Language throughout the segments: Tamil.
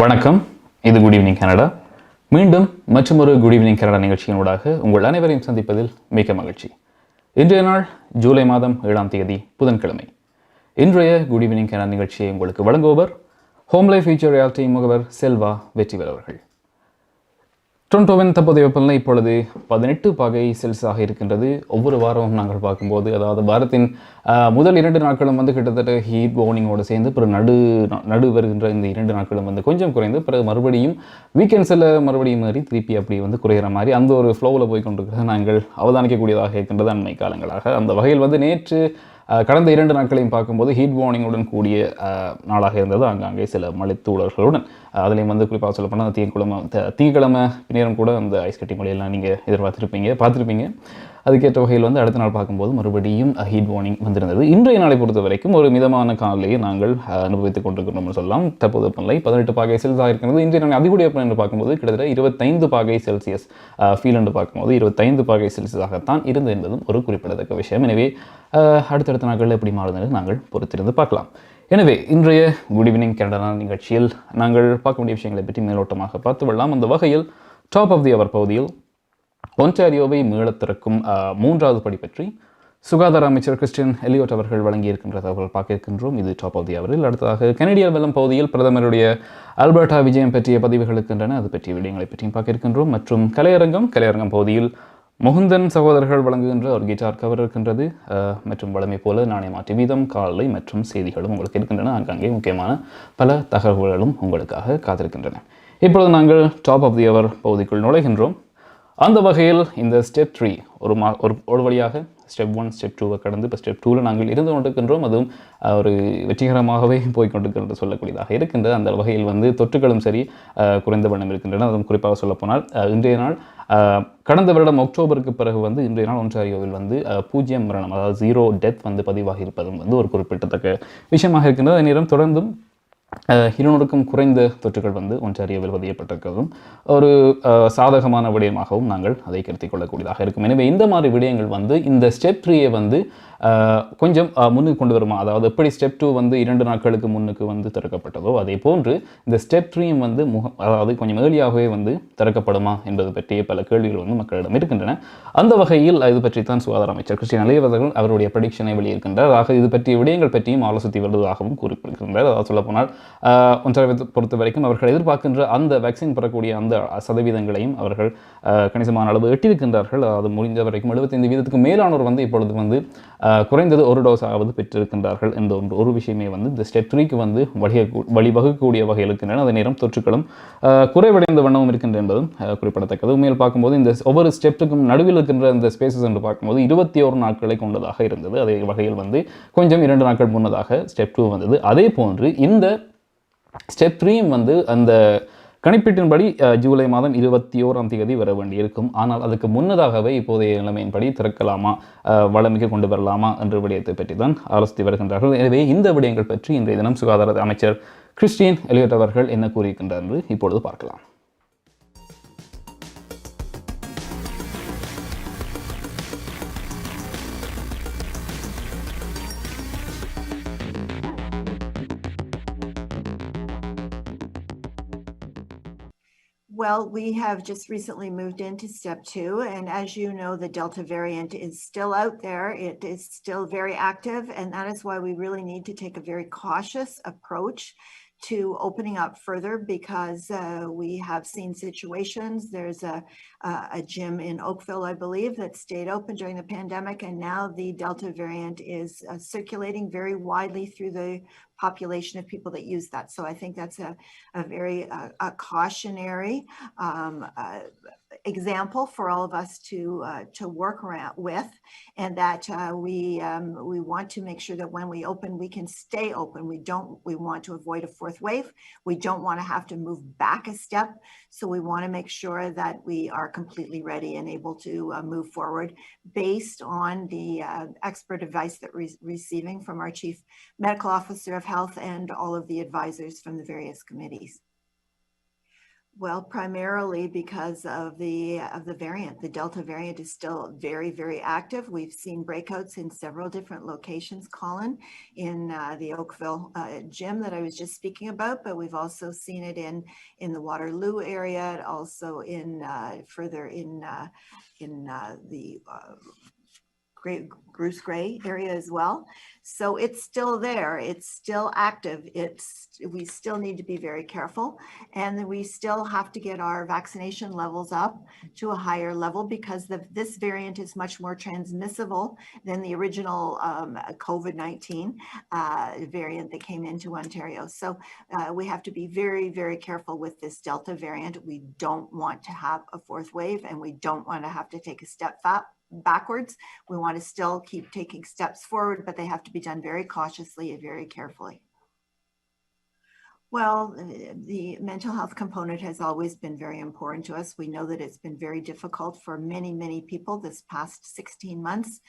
வணக்கம், இது குட் ஈவினிங் கனடா. மீண்டும் மற்றொரு குட் ஈவினிங் கனடா நிகழ்ச்சியினூடாக உங்கள் அனைவரையும் சந்திப்பதில் மிக்க மகிழ்ச்சி. இன்றைய நாள் ஜூலை மாதம் 7ஆம் தேதி புதன்கிழமை. இன்றைய குட் ஈவினிங் கனடா நிகழ்ச்சியை உங்களுக்கு வழங்குபவர் ஹோம் லைஃப் ஃபியூச்சர் ரியாலிட்டி முகவர் செல்வா வெற்றிவேல் அவர்கள். டொரண்டோவின் தற்போதைய வெப்பநிலை இப்பொழுது 18 பாகை செல்சியஸாக இருக்கின்றது. ஒவ்வொரு வாரமும் நாங்கள் பார்க்கும்போது, அதாவது வாரத்தின் முதல் 2 நாட்களும் கிட்டத்தட்ட ஹீட் வார்னிங்கோடு சேர்ந்து பிறகு நடு வருகின்ற இந்த 2 நாட்களும் கொஞ்சம் குறைந்து பிறகு மறுபடியும் வீக்கெண்ட்ஸில் மறுபடியும் மாறி திருப்பி அப்படி குறைகிற மாதிரி அந்த ஒரு ஃப்ளோவில் போய் கொண்டிருக்கிறது நாங்கள் அவதானிக்கக்கூடியதாக இருக்கின்றது அண்மை காலங்களாக. அந்த வகையில் நேற்று கடந்த 2 நாட்களையும் பார்க்கும்போது ஹீட் வார்னிங்குடன் கூடிய நாளாக இருந்தது. அங்கங்கே சில மழைத்தூழல்களுடன் அதுலேயும் குறிப்பாக சொல்லப்போனால் திங்கக்கிழமை நேரம் கூட அந்த ஐஸ் கட்டி மழையெல்லாம் நீங்கள் பார்த்துருப்பீங்க. அதுக்கேற்ற வகையில் அடுத்த நாள் பார்க்கும்போது மறுபடியும் ஹீட் வார்னிங் வந்திருந்தது. இன்றைய நாளை பொறுத்த வரைக்கும் ஒரு மிதமான காலையை நாங்கள் அனுபவித்துக் கொண்டிருக்கிறோம் சொல்லலாம். தற்போது வெப்பநிலை 18 பாகை செல்சியஸாக இருக்கிறது. இன்றைய நாள் அதிகூடிய வெப்பநிலை என்று பார்க்கும்போது கிட்டத்தட்ட 25 பாகை செல்சியஸ் ஃபீல் என்று பார்க்கும்போது 25 பாகை செல்சியஸாகத்தான் இருந்தது என்பதும் ஒரு குறிப்பிடத்தக்க விஷயம். எனவே அடுத்தடுத்த நாட்களில் எப்படி மாறுவது நாங்கள் பொறுத்திருந்து பார்க்கலாம். எனவே இன்றைய குட் ஈவினிங் கனடா நிகழ்ச்சியில் நாங்கள் பார்க்க வேண்டிய விஷயங்களை பற்றி மேலோட்டமாக பார்த்து விடலாம். அந்த வகையில் டாப் ஆஃப் தி அவர் பகுதியில் ஒன்டாரியோவை மீளத் திறக்கும் 3வது படி பற்றி சுகாதார அமைச்சர் கிறிஸ்டின் எலியோட் அவர்கள் வழங்கியிருக்கின்ற தகவல் பார்க்க இருக்கின்றோம். இது டாப் ஆஃப் தி அவரில். அடுத்ததாக கனடிய வெள்ளம் பகுதியில் பிரதமருடைய அல்பர்டா விஜயம் பற்றிய பதிவுகள் இருக்கின்றன. அது பற்றிய விடயங்களை பற்றியும் பார்க்க இருக்கின்றோம். மற்றும் கலையரங்கம் பகுதியில் முகுந்தன் சகோதரர்கள் வழங்குகின்ற ஒரு கிட்டார் கவர் இருக்கின்றது. மற்றும் வழமை போல நாணய மாற்று வீதம், காலை மற்றும் செய்திகளும் உங்களுக்கு இருக்கின்றன. அங்கங்கே முக்கியமான பல தகவல்களும் உங்களுக்காக காத்திருக்கின்றன. இப்பொழுது நாங்கள் டாப் ஆஃப் தி அவர் பகுதிக்குள் நுழைகின்றோம். அந்த வகையில் இந்த ஸ்டெப் 3 ஒரு வழியாக ஸ்டெப் 1 ஸ்டெப் 2 கடந்து இப்போ ஸ்டெப் 2ல் நாங்கள் இருந்து கொண்டிருக்கின்றோம். அதுவும் ஒரு வெற்றிகரமாகவே போய்கொண்டிருக்கிறது சொல்லக்கூடியதாக இருக்கின்றது. அந்த வகையில் தொற்றுகளும் சரி குறைந்த வண்ணம் இருக்கின்றன. அதுவும் குறிப்பாக சொல்லப்போனால் இன்றைய நாள் கடந்த வருடம் அக்டோபருக்கு பிறகு இன்றைய நாள் ஒன்டாரியோவில் 0 மரணம், அதாவது 0 டெத் பதிவாகி இருப்பதும் ஒரு குறிப்பிடத்தக்க விஷயமாக இருக்கின்றது. அதே நேரம் தொடர்ந்தும் 200க்கும் குறைந்த தொற்றுகள் ஒன்டாரியோவில் பதியப்பட்டிருக்கிறதும் ஒரு சாதகமான விடயமாகவும் நாங்கள் அதை கருத்தில் கொள்ளக்கூடியதாக இருக்கும். எனவே இந்த மாதிரி விடயங்கள் இந்த ஸ்டெப் 3ஐ கொஞ்சம் முன்னுக்கு கொண்டு வருமா, அதாவது எப்படி ஸ்டெப் 2 2 நாட்களுக்கு முன்னுக்கு திறக்கப்பட்டதோ அதே போன்று இந்த ஸ்டெப் 3யும் அதாவது கொஞ்சம் ஏர்லியாகவே திறக்கப்படுமா என்பது பற்றிய பல கேள்விகள் மக்களிடம் இருக்கின்றன. அந்த வகையில் இது பற்றி தான் சுகாதார அமைச்சர் கிறிஸ்டின் எலியோட் அவருடைய ப்ரெடிக்ஷனை வெளியிடுகின்றார். ஆக இது பற்றிய விடயங்கள் பற்றியும் ஆலோசித்து வருவதாகவும் குறிப்பிடுகின்றார். அதாவது சொல்லப்போனால் ஒன்றாரியோவை பொறுத்த வரைக்கும் அவர்கள் எதிர்பார்க்கின்ற அந்த வேக்சின் பெறக்கூடிய அந்த சதவீதங்களையும் அவர்கள் கணிசமான அளவு எட்டியிருக்கின்றார்கள். அதாவது முடிஞ்ச வரைக்கும் 75% மேலானோர் இப்பொழுது குறைந்தது ஒரு டோஸ் ஆவது பெற்றிருக்கின்றார்கள் என்ற ஒரு விஷயமே இந்த ஸ்டெப் 3க்கு வழிவகுக்கக்கூடிய வகையில் இருக்கின்றன. அதே நேரம் தொற்றுகளும் குறைவடைந்த வண்ணமும் இருக்கின்ற என்பதும் குறிப்பிடத்தக்கது. உண்மையில் பார்க்கும்போது இந்த ஒவ்வொரு ஸ்டெப்புக்கும் நடுவில் இருக்கின்ற இந்த ஸ்பேசஸ் என்று பார்க்கும்போது 21 நாட்களை கொண்டதாக இருந்தது. அதே வகையில் கொஞ்சம் 2 நாட்கள் முன்னதாக ஸ்டெப் 2 வந்தது. அதே போன்று இந்த ஸ்டெப் 3யும் அந்த கணிப்பீட்டின்படி ஜூலை மாதம் 21ஆம் தேதி வர வேண்டியிருக்கும். ஆனால் அதுக்கு முன்னதாகவே இப்போதைய நிலைமையின்படி திறக்கலாமா, வளமிக்க கொண்டு வரலாமா என்ற விடயத்தை பற்றி தான் ஆலோசித்து வருகின்றார்கள். எனவே இந்த விடயங்கள் பற்றி இன்றைய தினம் சுகாதார அமைச்சர் கிறிஸ்டின் எலியோட் அவர்கள் என்ன கூறியிருக்கின்றார் என்று இப்பொழுது பார்க்கலாம். Well, we have just recently moved into step 2, and as you know, the Delta variant is still out there. It is still very active, and that is why we really need to take a very cautious approach to opening up further, because we have seen situations. There's a gym in Oakville, I believe, that stayed open during the pandemic, and now the Delta variant is circulating very widely through the population of people that use that. So I think that's a very cautionary example for all of us to work around with, and that we want to make sure that when we open, we can stay open. We want to avoid a fourth wave. We don't want to have to move back a step. So we want to make sure that we are completely ready and able to move forward based on the expert advice that we're receiving from our Chief Medical Officer of Health and all of the advisors from the various committees. Well, primarily because of the variant. The Delta variant is still very, very active. We've seen breakouts in several different locations, Colin, in the Oakville gym that I was just speaking about, but we've also seen it in the Waterloo area, also in further in the Bruce Gray area as well. So it's still there. It's still active. We still need to be very careful, and we still have to get our vaccination levels up to a higher level because this variant is much more transmissible than the original COVID-19 variant that came into Ontario. So we have to be very, very careful with this Delta variant. We don't want to have a fourth wave, and we don't want to have to take a step backwards. We want to still keep taking steps forward, but they have to be done very cautiously and very carefully. Well, the mental health component has always been very important to us. We know that it's been very difficult for many, many people this past 16 months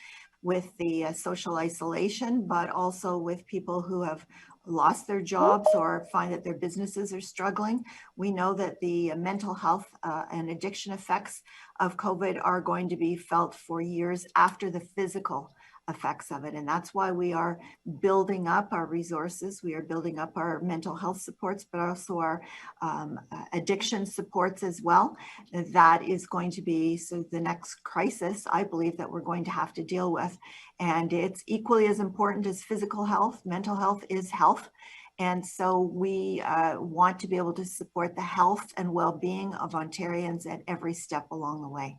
with the social isolation, but also with people who have lost their jobs or find that their businesses are struggling. We know that the mental health and addiction effects of COVID are going to be felt for years after the physical effects of it. And that's why we are building up our resources. We are building up our mental health supports, but also our addiction supports as well. That is going to be the next crisis, I believe, that we're going to have to deal with. And it's equally as important as physical health. Mental health is health. And so we want to be able to support the health and well-being of Ontarians at every step along the way.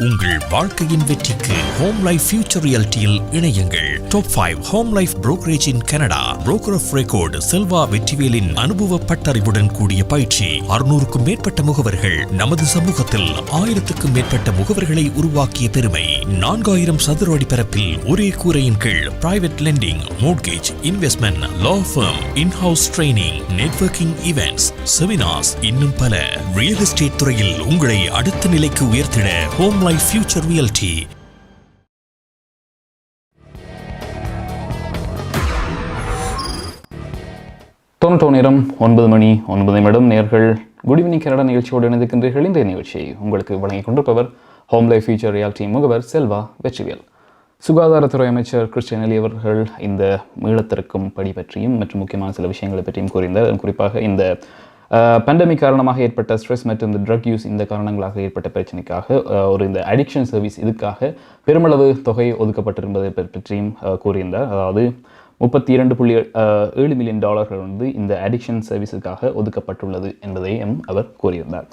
உங்கள் வாழ்க்கையின் வெற்றிக்கு ஹோம் லைஃப் ஃபியூச்சர் ரியாலிட்டியில் இணையுங்கள். Top 5 home life brokerage in Canada. Broker of record Selva வெற்றிவேலின் அனுபவ பட்டறிவுடன் கூடிய பயிற்சி. 600க்கும் மேற்பட்ட முகவர்கள் நமது சமூகத்தில் 1000க்கும் மேற்பட்ட முகவர்களை உருவாக்கிய பெருமை. 4000 சதுர அடி பரப்பில் ஒரே கூரையின் கீழ் private lending, mortgage, investment, law firm, in house training, networking events, seminars, இன்னும் பல. ரியல் எஸ்டேட் துறையில் உங்களை அடுத்த நிலைக்கு உயர்த்திட home life future reality. Toronto நேரம் 9:09 நேயர்கள் குட் ஈவினிங் கனடா நிகழ்ச்சியோடு இணைந்திருக்கின்றீர்கள். இந்த நிகழ்ச்சியை உங்களுக்கு வழங்கிக் கொண்டிருப்பவர் ஹோம் லைஃப் ஃபியூச்சர் ரியாலிட்டி முகவர் செல்வா வெற்றிவேல். சுகாதாரத்துறை அமைச்சர் கிறிஸ்டின் எலியட் அவர்கள் இந்த மீளத்திற்கும் படி பற்றியும் மற்றும் முக்கியமான சில விஷயங்களை பற்றியும் கூறினார். குறிப்பாக இந்த பேண்டமிக் காரணமாக ஏற்பட்ட ஸ்ட்ரெஸ் மற்றும் இந்த ட்ரக் யூஸ் இந்த காரணங்களாக ஏற்பட்ட பிரச்சனைக்காக ஒரு இந்த அடிக்ஷன் சர்வீஸ் இதுக்காக பெருமளவு தொகை ஒதுக்கப்பட்டிருப்பதை பற்றியும் கூறியிருந்தார். அதாவது $32.7 மில்லியன் வந்து இந்த அடிக்ஷன் சர்வீஸுக்காக ஒதுக்கப்பட்டுள்ளது என்பதையும் அவர் கூறியிருந்தார்.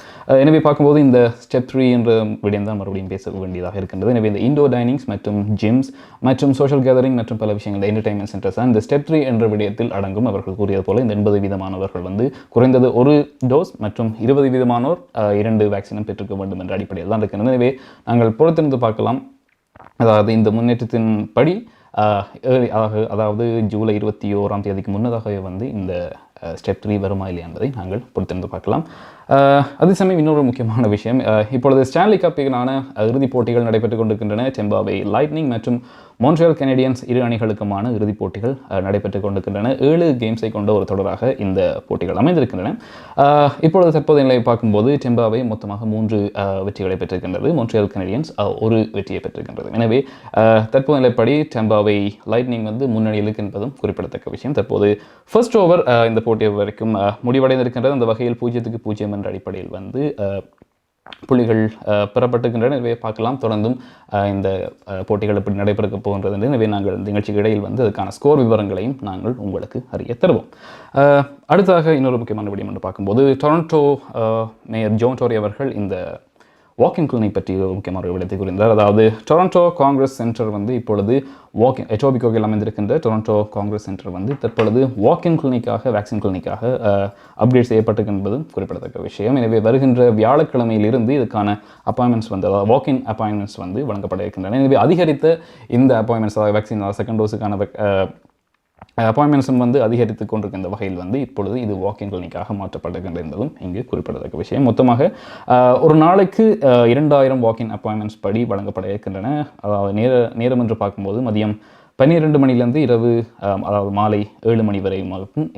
எனவே பார்க்கும்போது இந்த ஸ்டெப் 3 என்ற விடயம் தான் மறுபடியும் பேச வேண்டியதாக இருக்கின்றது. எனவே இந்த இண்டோர் டைனிங்ஸ் மற்றும் ஜிம்ஸ் மற்றும் சோஷியல் கேதரிங் மற்றும் பல விஷயங்கள் என்டர்டைன்மெண்ட் சென்டர்ஸ் தான் இந்த ஸ்டெப் 3 என்ற விடயத்தில் அடங்கும். அவர்கள் கூறியது போல இந்த 80% குறைந்தது ஒரு டோஸ் மற்றும் 20% 2 வேக்சினும் பெற்றுக்க வேண்டும் என்ற அடிப்படையில் தான் இருக்கின்றது. எனவே நாங்கள் பொறுத்திருந்து பார்க்கலாம். அதாவது இந்த முன்னேற்றத்தின் படி அதாவது ஜூலை 21 முன்னதாகவே இந்த ஸ்டெப் 3 வருமா இல்லையா என்பதை நாங்கள் பொறுத்திருந்து பார்க்கலாம். அதே சமயம் இன்னொரு முக்கியமான விஷயம், இப்பொழுது ஸ்டான்லி கப்பிற்கான இறுதிப் போட்டிகள் நடைபெற்றுக் கொண்டிருக்கின்றன. டெம்பாவே லைட்னிங் மற்றும் மோன்ட்ரியல் கனடியன்ஸ் இரு அணிகளுக்குமான இறுதிப் போட்டிகள் நடைபெற்றுக் கொண்டிருக்கின்றன. 7 கேம்ஸை கொண்ட ஒரு தொடராக இந்த போட்டிகள் அமைந்திருக்கின்றன. இப்பொழுது தற்போதைய நிலையை பார்க்கும்போது டெம்பாவே மொத்தமாக 3 வெற்றிகளை பெற்றிருக்கின்றது. மோன்ட்ரியல் கனடியன்ஸ் 1 வெற்றியை பெற்றிருக்கின்றது. எனவே தற்போதைய நிலைப்படி டெம்பாவே லைட்னிங் முன்னணியில் என்பதும் குறிப்பிடத்தக்க விஷயம். தற்போது ஃபர்ஸ்ட் ஓவர் இந்த போட்டி வரைக்கும் முடிவடைந்திருக்கின்றது. அந்த வகையில் 0-0 என்ற அடிப்படையில் புள்ளிகள் பெறப்பட்டிருக்கின்றன. எனவே பார்க்கலாம் தொடர்ந்தும் இந்த போட்டிகள் எப்படி நடைபெற போகின்றது என்று. எனவே நாங்கள் இந்த நிகழ்ச்சிக்கு இடையில் அதுக்கான ஸ்கோர் விவரங்களையும் நாங்கள் உங்களுக்கு அறிய தருவோம். அடுத்ததாக இன்னொரு முக்கியமான விடயம் என்று பார்க்கும்போது டொரண்டோ மேயர் ஜோன் டோரி அவர்கள் இந்த வாக்கிங் கிளினிக் பற்றி முக்கியமான ஒரு விடத்தை கூறினார். அதாவது டொரண்டோ காங்கிரஸ் சென்டர் இப்பொழுது எட்டோபிகோவில் அமைந்திருக்கின்ற டொரண்டோ காங்கிரஸ் சென்டர் தற்பொழுது வாக்கிங் கிளினிக்காக வேக்சின் கிளினிக்காக அப்டேட் செய்யப்பட்டிருக்கின்றது குறிப்பிடத்தக்க விஷயம். எனவே வருகின்ற வியாழக்கிழமையிலிருந்து இதுக்கான அப்பாயின்மெண்ட்ஸ் அதாவது வாக்கின் அப்பாயின்மெண்ட்ஸ் வழங்கப்பட இருக்கின்றன. எனவே அதிகரித்த இந்த அப்பாயின்மெண்ட்ஸ் அதாவது வேக்சின் செகண்ட் டோஸுக்கான அப்பாயின்மெண்ட்ஸும் அதிகரித்து கொண்டிருக்கின்ற வகையில் இப்பொழுது இது வாக்கிங் கிளினிக்காக மாற்றப்பட்டிருக்கின்றது என்பதும் இங்கு குறிப்பிடத்தக்க விஷயம். மொத்தமாக ஒரு நாளைக்கு 2000 வாக்கின் அப்பாயின்மெண்ட்ஸ் படி வழங்கப்பட இருக்கின்றன. அதாவது நேரம் என்று பார்க்கும்போது மதியம் 12 மணிலேருந்து இரவு அதாவது மாலை 7 மணி வரை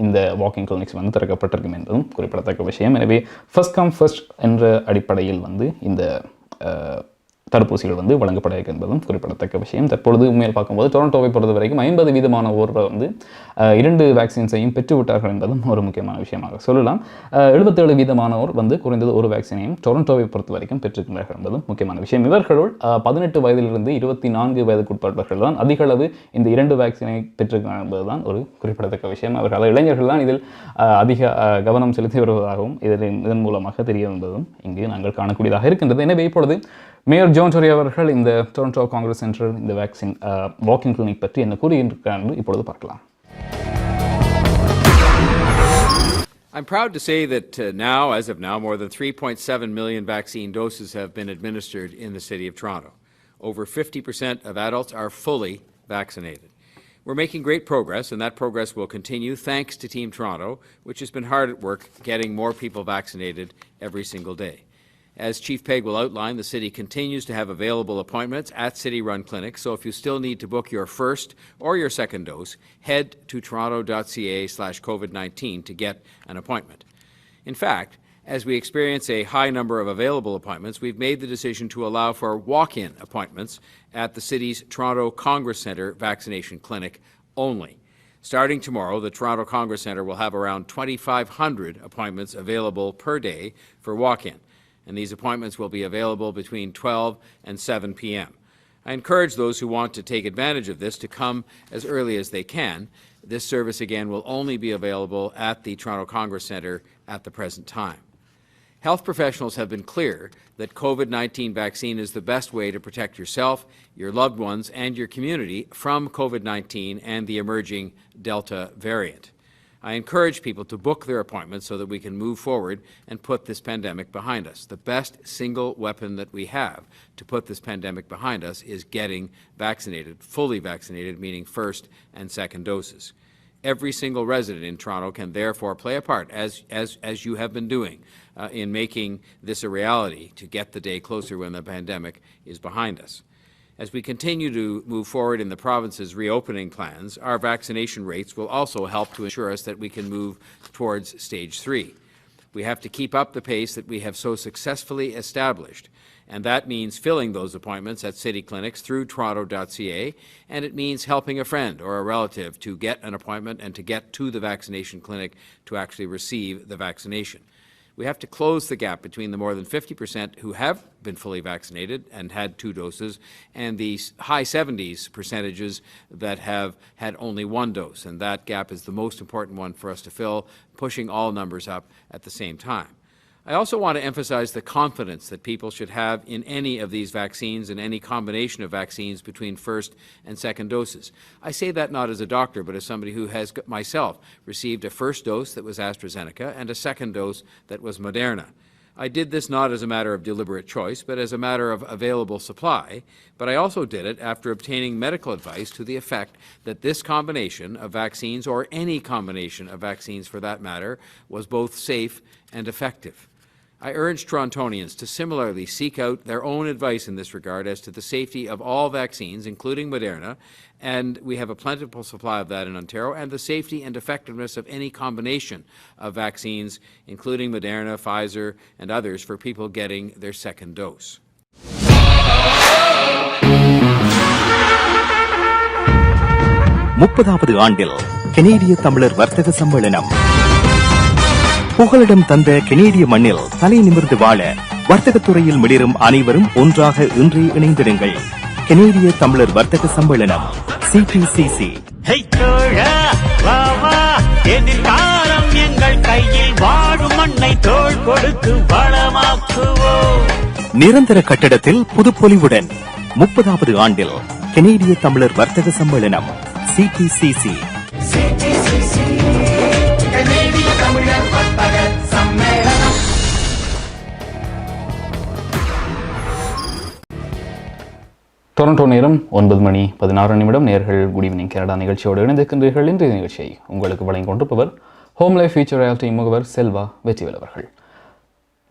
இந்த வாக்கிங் கிளினிக்ஸ் வந்து திறக்கப்பட்டிருக்கும் என்பதும் குறிப்பிடத்தக்க விஷயம். எனவே ஃபர்ஸ்ட் கம் ஃபர்ஸ்ட் என்ற அடிப்படையில் வந்து இந்த தடுப்பூசிகள் வந்து வழங்கப்பட என்பதும் குறிப்பிடத்தக்க விஷயம். தற்பொழுது உண்மையில் பார்க்கும்போது டொரண்டோவை பொறுத்த வரைக்கும் 50% வந்து 2 வேக்சின்ஸையும் பெற்றுவிட்டார்கள் என்பதும் ஒரு முக்கியமான விஷயமாக சொல்லலாம். 77% வந்து குறைந்தது ஒரு வேக்சினையும் டொரண்டோவை பொறுத்த வரைக்கும் பெற்றிருக்கிறார்கள் என்பதும் முக்கியமான விஷயம். இவர்களுள் 18 வயதிலிருந்து 24 வயதுக்குட்பட்டவர்கள் தான் அதிக அளவு இந்த 2 வேக்சினை பெற்றிருக்கிறார்கள் என்பதுதான் ஒரு குறிப்பிடத்தக்க விஷயம். அவர்கள் இளைஞர்கள் தான் இதில் அதிக கவனம் செலுத்தி வருவதாகவும் இதன் மூலமாக தெரிய வந்ததும் இங்கு நாங்கள் காணக்கூடியதாக இருக்கின்றது. எனவே இப்பொழுது மேயர் ஜான் டோரி அவர்கள் இந்த டொரண்டோ காங்கிரஸ் சென்டர் இந்த வேக்சின் வாக்கிங் கிளினிக் பற்றி என்ன கூறுகின்றார் என்று இப்பொழுது பார்க்கலாம். I'm proud to say that as of now, more than 3.7 million vaccine doses have been administered in the City of Toronto. Over 50% of adults are fully vaccinated. We're making great progress, and that progress will continue thanks to Team Toronto, which has been hard at work getting more people vaccinated every single day. As Chief Peg will outline, the City continues to have available appointments at City-run clinics, so if you still need to book your first or your second dose, head to toronto.ca/COVID-19 to get an appointment. In fact, as we experience a high number of available appointments, we've made the decision to allow for walk-in appointments at the City's Toronto Congress Centre vaccination clinic only. Starting tomorrow, the Toronto Congress Centre will have around 2,500 appointments available per day for walk-in, and these appointments will be available between 12 and 7 p.m. I encourage those who want to take advantage of this to come as early as they can. This service, again, will only be available at the Toronto Congress Centre at the present time. Health professionals have been clear that COVID-19 vaccine is the best way to protect yourself, your loved ones, and your community from COVID-19 and the emerging Delta variant. I encourage people to book their appointments so that we can move forward and put this pandemic behind us. The best single weapon that we have to put this pandemic behind us is getting vaccinated, fully vaccinated, meaning first and second doses. Every single resident in Toronto can therefore play a part, as you have been doing, in making this a reality to get the day closer when the pandemic is behind us. As we continue to move forward in the province's reopening plans, our vaccination rates will also help to ensure us that we can move towards stage 3. We have to keep up the pace that we have so successfully established, and that means filling those appointments at city clinics through toronto.ca, and it means helping a friend or a relative to get an appointment and to get to the vaccination clinic to actually receive the vaccination. We have to close the gap between the more than 50% who have been fully vaccinated and had 2 doses and the high 70s percentages that have had only 1 dose. And that gap is the most important one for us to fill, pushing all numbers up at the same time. I also want to emphasize the confidence that people should have in any of these vaccines and any combination of vaccines between first and second doses. I say that not as a doctor, but as somebody who has myself received a first dose that was AstraZeneca and a second dose that was Moderna. I did this not as a matter of deliberate choice, but as a matter of available supply, but I also did it after obtaining medical advice to the effect that this combination of vaccines, or any combination of vaccines for that matter, was both safe and effective. I urge Torontonians to similarly seek out their own advice in this regard as to the safety of all vaccines, including Moderna, and we have a plentiful supply of that in Ontario, and the safety and effectiveness of any combination of vaccines, including Moderna, Pfizer, and others, for people getting their second dose. முப்பதாவது ஆண்டில் கனேடிய தமிழர் வர்த்தக சம்மேளனம் புகலிடம் தந்த கனேடிய மண்ணில் தலை நிமிர்ந்து வாழ வர்த்தகத்துறையில் மிளிரும் அனைவரும் ஒன்றாக இன்றே இணைந்திருங்கள். கனேடிய தமிழர் வர்த்தக சம்மேளனம் CTCC. எதிர்காலம் எங்கள் கையில் வாழும் மண்ணை தோள் கொடுத்து வளமாக்குவோம். நிரந்தர கட்டடத்தில் புதுப்பொலிவுடன் 30வது ஆண்டில் கனேடிய தமிழர் வர்த்தக சம்மேளனம் CTCC. டொரண்டோ நேரம் 9:16 நேர்கள் குட் ஈவினிங் கனடா நிகழ்ச்சியோடு இணைந்திருக்கின்றீர்கள். இன்றைய நிகழ்ச்சியை உங்களுக்கு வழங்கிக் கொண்டிருப்பவர் ஹோம் லைஃப் ஃபியூச்சர் ரியாலிட்டி முகவர் செல்வா வெற்றிவேல் அவர்கள்.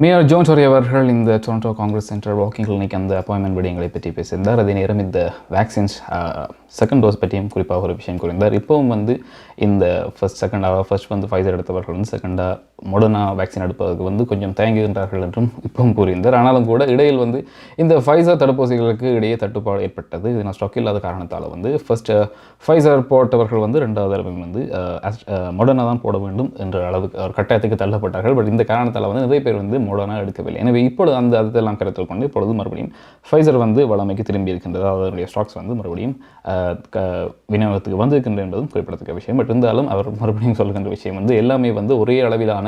மேயர் ஜான் டோரி அவர்கள் இந்த Toronto Congress centre walking clinic அந்த அப்பாயின்மெண்ட் விடயங்களை பற்றி பேசியிருந்தார். அதே நேரம் இந்த வேக்சின்ஸ் செகண்ட் டோஸ் பற்றியும் குறிப்பாக ஒரு விஷயம் கூறியிருந்தார். இப்போவும் வந்து இந்த ஃபர்ஸ்ட் வந்து ஃபைசர் எடுத்தவர்கள் வந்து செகண்டாக மொடர்னா வேக்சின் எடுப்பதற்கு வந்து கொஞ்சம் தயங்குகின்றார்கள் என்றும் இப்பவும் கூறியிருந்தார். ஆனாலும் கூட இடையில் வந்து இந்த ஃபைசர் தடுப்பூசிகளுக்கு இடையே தட்டுப்பாடு ஏற்பட்டது. இது நான் ஸ்டாக் இல்லாத காரணத்தால் வந்து ஃபைசர் போட்டவர்கள் வந்து 2வது தடவை வந்து மொடர்னா தான் போட வேண்டும் என்ற அளவுக்கு ஒரு கட்டாயத்துக்கு தள்ளப்பட்டார்கள். பட் இந்த காரணத்தால் வந்து நிறைய பேர் வந்து மொடர்னா எடுக்கவில்லை. எனவே இப்பொழுது அதெல்லாம் கருத்தில் கொண்டு இப்பொழுது மறுபடியும் ஃபைசர் வந்து வளமைக்கு திரும்பி இருக்கின்றது. அதனுடைய ஸ்டாக்ஸ் வந்து மறுபடியும் விநியோகத்துக்கு வந்திருக்கின்றது என்பதும் குறிப்பிடத்தக்க விஷயம். பட் இருந்தாலும் அவர் மறுபடியும் சொல்கின்ற விஷயம் வந்து எல்லாமே வந்து ஒரே அளவிலான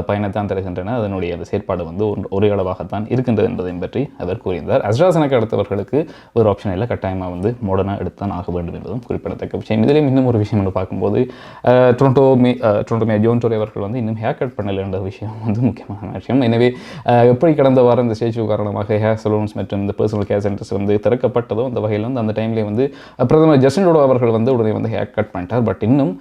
பயனைத்தான் தருகின்றன. அதனுடைய அந்த செயற்பாடு வந்து ஒரே அளவாகத்தான் இருக்கின்றது என்பதை பற்றி அவர் கூறியிருந்தார். அஸ்ட்ராசெனகா எடுத்தவர்களுக்கு ஒரு ஆப்ஷன் இல்லை, கட்டாயமாக வந்து மொடர்னா எடுத்தான் ஆக வேண்டும் என்பதும் குறிப்பிடத்தக்க விஷயம். இதிலேயும் இன்னும் ஒரு விஷயம் என்று பார்க்கும்போது டொரண்டோ மேயர் ஜோன் டோரி அவர்கள் வந்து இன்னும் ஹேர் கட் பண்ணல என்ற விஷயம் வந்து முக்கியமான விஷயம். எனவே எப்படி கடந்த வாரம் இந்த ஸ்டேஜ் காரணமாக ஹேர் சலூன்ஸ் மற்றும் இந்த பர்சனல் கேர் சென்டர்ஸ் வந்து திறக்கப்பட்டதோ அந்த வகையில் வந்து அந்த டைம்லேயே வந்து பிரதமர் ஜஸ்டின் ட்ரூடோ அவர்கள் வந்து உடனே வந்து ஹேர் கட் பண்ணிட்டார். பட் இன்னும்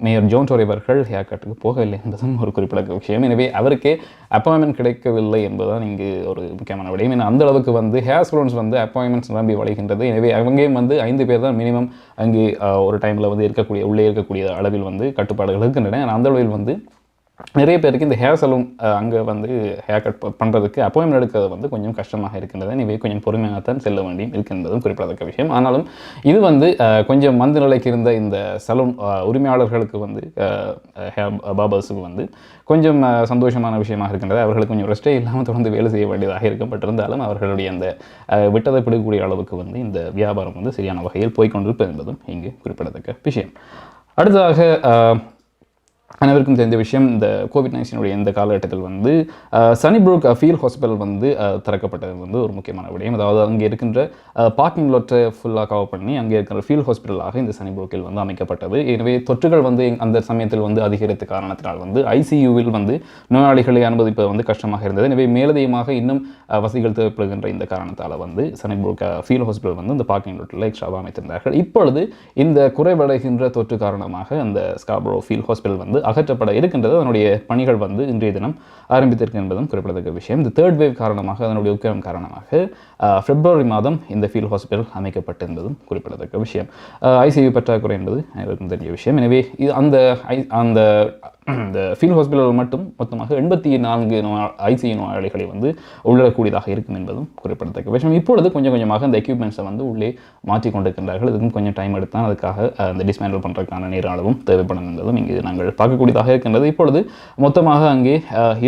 மேயர் ஜோன் டோரி அவர்கள் ஹேர் கட்டுக்கு போகவில்லை என்பதும் ஒரு குறிப்பிடத்தக்க விஷயம். எனவே அவருக்கே அப்பாயின்மெண்ட் கிடைக்கவில்லை என்பதுதான் இங்கு ஒரு முக்கியமான விடயம். ஏன்னா அந்த அளவுக்கு வந்து ஹேர் சலூன்ஸ் வந்து அப்பாயின்மெண்ட்ஸ் நிரம்பி வளைகின்றது. எனவே அவங்கேயும் வந்து 5 பேர் தான் மினிமம் அங்கே ஒரு டைமில் வந்து உள்ளே இருக்கக்கூடிய அளவில் வந்து கட்டுப்பாடுகள் இருக்கின்றன. அந்த அளவில் வந்து நிறைய பேருக்கு இந்த ஹேர் சலூன் அங்கே வந்து ஹேர் கட் பண்ணுறதுக்கு அப்பாயின்மெண்ட் எடுக்கிறது வந்து கொஞ்சம் கஷ்டமாக இருக்கின்றது. எனவே கொஞ்சம் பொறுமையாகத்தான் செல்ல வேண்டியும் இருக்கின்றதும் குறிப்பிடத்தக்க விஷயம். ஆனாலும் இது வந்து கொஞ்சம் மந்த நிலைக்கு இருந்த இந்த சலூன் உரிமையாளர்களுக்கு வந்து ஹேர் பார்பர்ஸுக்கு வந்து கொஞ்சம் சந்தோஷமான விஷயமாக இருக்கின்றது. அவர்களுக்கு கொஞ்சம் ரெஸ்டே இல்லாமல் தொடர்ந்து வேலை செய்ய வேண்டியதாக இருக்கப்பட்டிருந்தாலும் அவர்களுடைய அந்த விட்டதை பிடிக்கக்கூடிய அளவுக்கு வந்து இந்த வியாபாரம் வந்து சரியான வகையில் போய்கொண்டிருப்பது என்பதும் இங்கு குறிப்பிடத்தக்க விஷயம். அடுத்ததாக அனைவருக்கும் தெரிந்த விஷயம், இந்த கோவிட்-19 இந்த காலகட்டத்தில் வந்து சனிப்ரூக் ஃபீல்ட் ஹாஸ்பிட்டல் வந்து திறக்கப்பட்டது வந்து ஒரு முக்கியமான விடயம். அதாவது அங்கே இருக்கின்ற பார்க்கிங் லாட்டை ஃபுல்லாக கவர் பண்ணி அங்கே இருக்கிற ஃபீல்ட் ஹாஸ்பிட்டலாக இந்த சனிப்ரூக்கில் வந்து அமைக்கப்பட்டது. எனவே தொற்றுகள் வந்து அந்த சமயத்தில் வந்து அதிகரித்த காரணத்தினால் வந்து ஐசியூவில் வந்து நோயாளிகளை அனுமதிப்பது வந்து கஷ்டமாக இருந்தது. எனவே மேலதிகமாக இன்னும் வசதிகள் தேவைப்படுகின்ற இந்த காரணத்தால் வந்து சனிப்ரூக் ஃபீல்ட் ஹாஸ்பிட்டல் வந்து இந்த பார்க்கிங் லாட்டில் எக்ஸ்ட்ராவாக அமைத்திருந்தார்கள். இப்பொழுது இந்த குறைவடைகின்ற தொற்று காரணமாக அந்த ஸ்கார்பரோ ஃபீல்ட் ஹாஸ்பிட்டல் வந்து அகற்றப்பட இருக்கின்றது. அதனுடைய பணிகள் வந்து இன்றைய தினம் ஆரம்பித்திருக்கு என்பதும் குறிப்பிடத்தக்க விஷயம். இந்த 3rd வேவ் காரணமாக அதனுடைய உக்கிரம் காரணமாக பிப்ரவரி மாதம் இந்த ஃபீல்ட் ஹாஸ்பிட்டல் அமைக்கப்பட்டிருந்ததும் குறிப்பிடத்தக்க விஷயம். ஐசியூ பற்றாக்குறை என்பது அனைவருக்கும் தெரிஞ்ச விஷயம். எனவே அந்த இந்த ஃபீல்ட் ஹாஸ்பிட்டல் மட்டும் மொத்தமாக 84 ஐசியூ நோயாளிகளை வந்து உள்ளடக்கூடியதாக இருக்கும் என்பதும் குறிப்பிடத்தக்க விஷயம். இப்பொழுது கொஞ்சம் கொஞ்சமாக இந்த எக்யூப்மெண்ட்ஸை வந்து உள்ளே மாற்றி கொண்டிருக்கின்றார்கள். இதுக்கும் கொஞ்சம் டைம் எடுத்தான். அதுக்காக அந்த டிஸ்மேண்டில் பண்ணுறதுக்கான நேர அளவும் தேவைப்படும் என்பதும் இங்கு நாங்கள் பார்க்கக்கூடியதாக இருக்கின்றது. இப்பொழுது மொத்தமாக அங்கே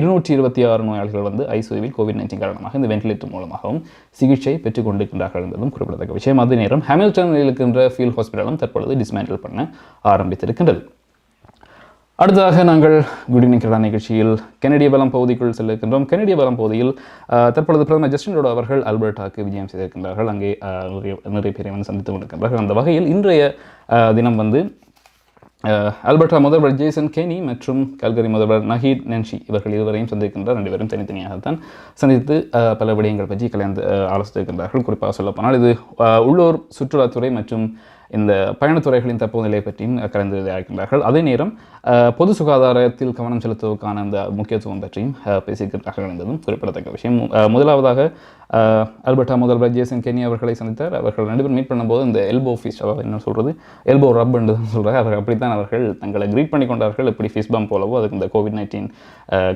226 நோயாளிகள் வந்து ஐசியூவில் கோவிட்-19 காரணமாக இந்த வென்டிலேட்டர் மூலமாகவும் சிகிச்சை பெற்றுக் கொண்டிருக்கின்றார்கள் என்பதும் குறிப்பிடத்தக்க விஷயம். அதே நேரம் ஹாமில்டனில் இருக்கின்ற ஃபீல்ட் ஹாஸ்பிட்டலும் தற்பொழுது டிஸ்மேண்டில் பண்ண ஆரம்பித்திருக்கின்றது. அடுத்ததாக நாங்கள் குட் ஈவினிங் கனடா நிகழ்ச்சியில் கனடிய பலம் பகுதிக்குள் செல்ல இருக்கின்றோம். கனடிய பலம் பகுதியில் தற்பொழுது பிரதமர் ஜஸ்டின் ட்ரூடோ அவர்கள் அல்பர்டாக்கு விஜயம் செய்திருக்கின்றார்கள். அங்கே நிறைய பேரை வந்து சந்தித்து கொண்டிருக்கின்றார்கள். அந்த வகையில் இன்றைய தினம் வந்து அல்பர்டா முதல்வர் ஜேசன் கெனி மற்றும் கல்கரி முதல்வர் நஹீத் நென்ஷி இவர்கள் இருவரையும் சந்திக்கின்றார். 2 பேரும் தனித்தனியாகத்தான் சந்தித்து பல விடயங்கள் பற்றி ஆலோசித்திருக்கின்றார்கள். குறிப்பாக சொல்லப்போனால் இது உள்ளூர் சுற்றுலாத்துறை மற்றும் இந்த பயணத்துறைகளின் தற்போதைய பற்றியும் கலந்துரையாடுகின்றார்கள். அதே நேரம் பொது சுகாதாரத்தில் கவனம் செலுத்துவதற்கான அந்த முக்கியத்துவம் பற்றியும் பேசியிருக்கிறார்கள் என்பதும் குறிப்பிடத்தக்க விஷயம். முதலாவதாக அல்பர்டா முதல்வர் ஜேசன் கெனி அவர்களை சந்தித்தார். அவர்கள் 2 பேரும் மீட் பண்ணும்போது இந்த எல்போ ஃபீஸ்ட், அதாவது என்ன சொல்கிறது, எல்போ ரப் என்று தான் சொல்கிறார். அவர்கள் அப்படித்தான் அவர்கள் தங்களை க்ரீட் பண்ணி கொண்டார்கள். எப்படி ஃபீஸ் பம்ப் போலவோ அதுக்கு இந்த கோவிட்-19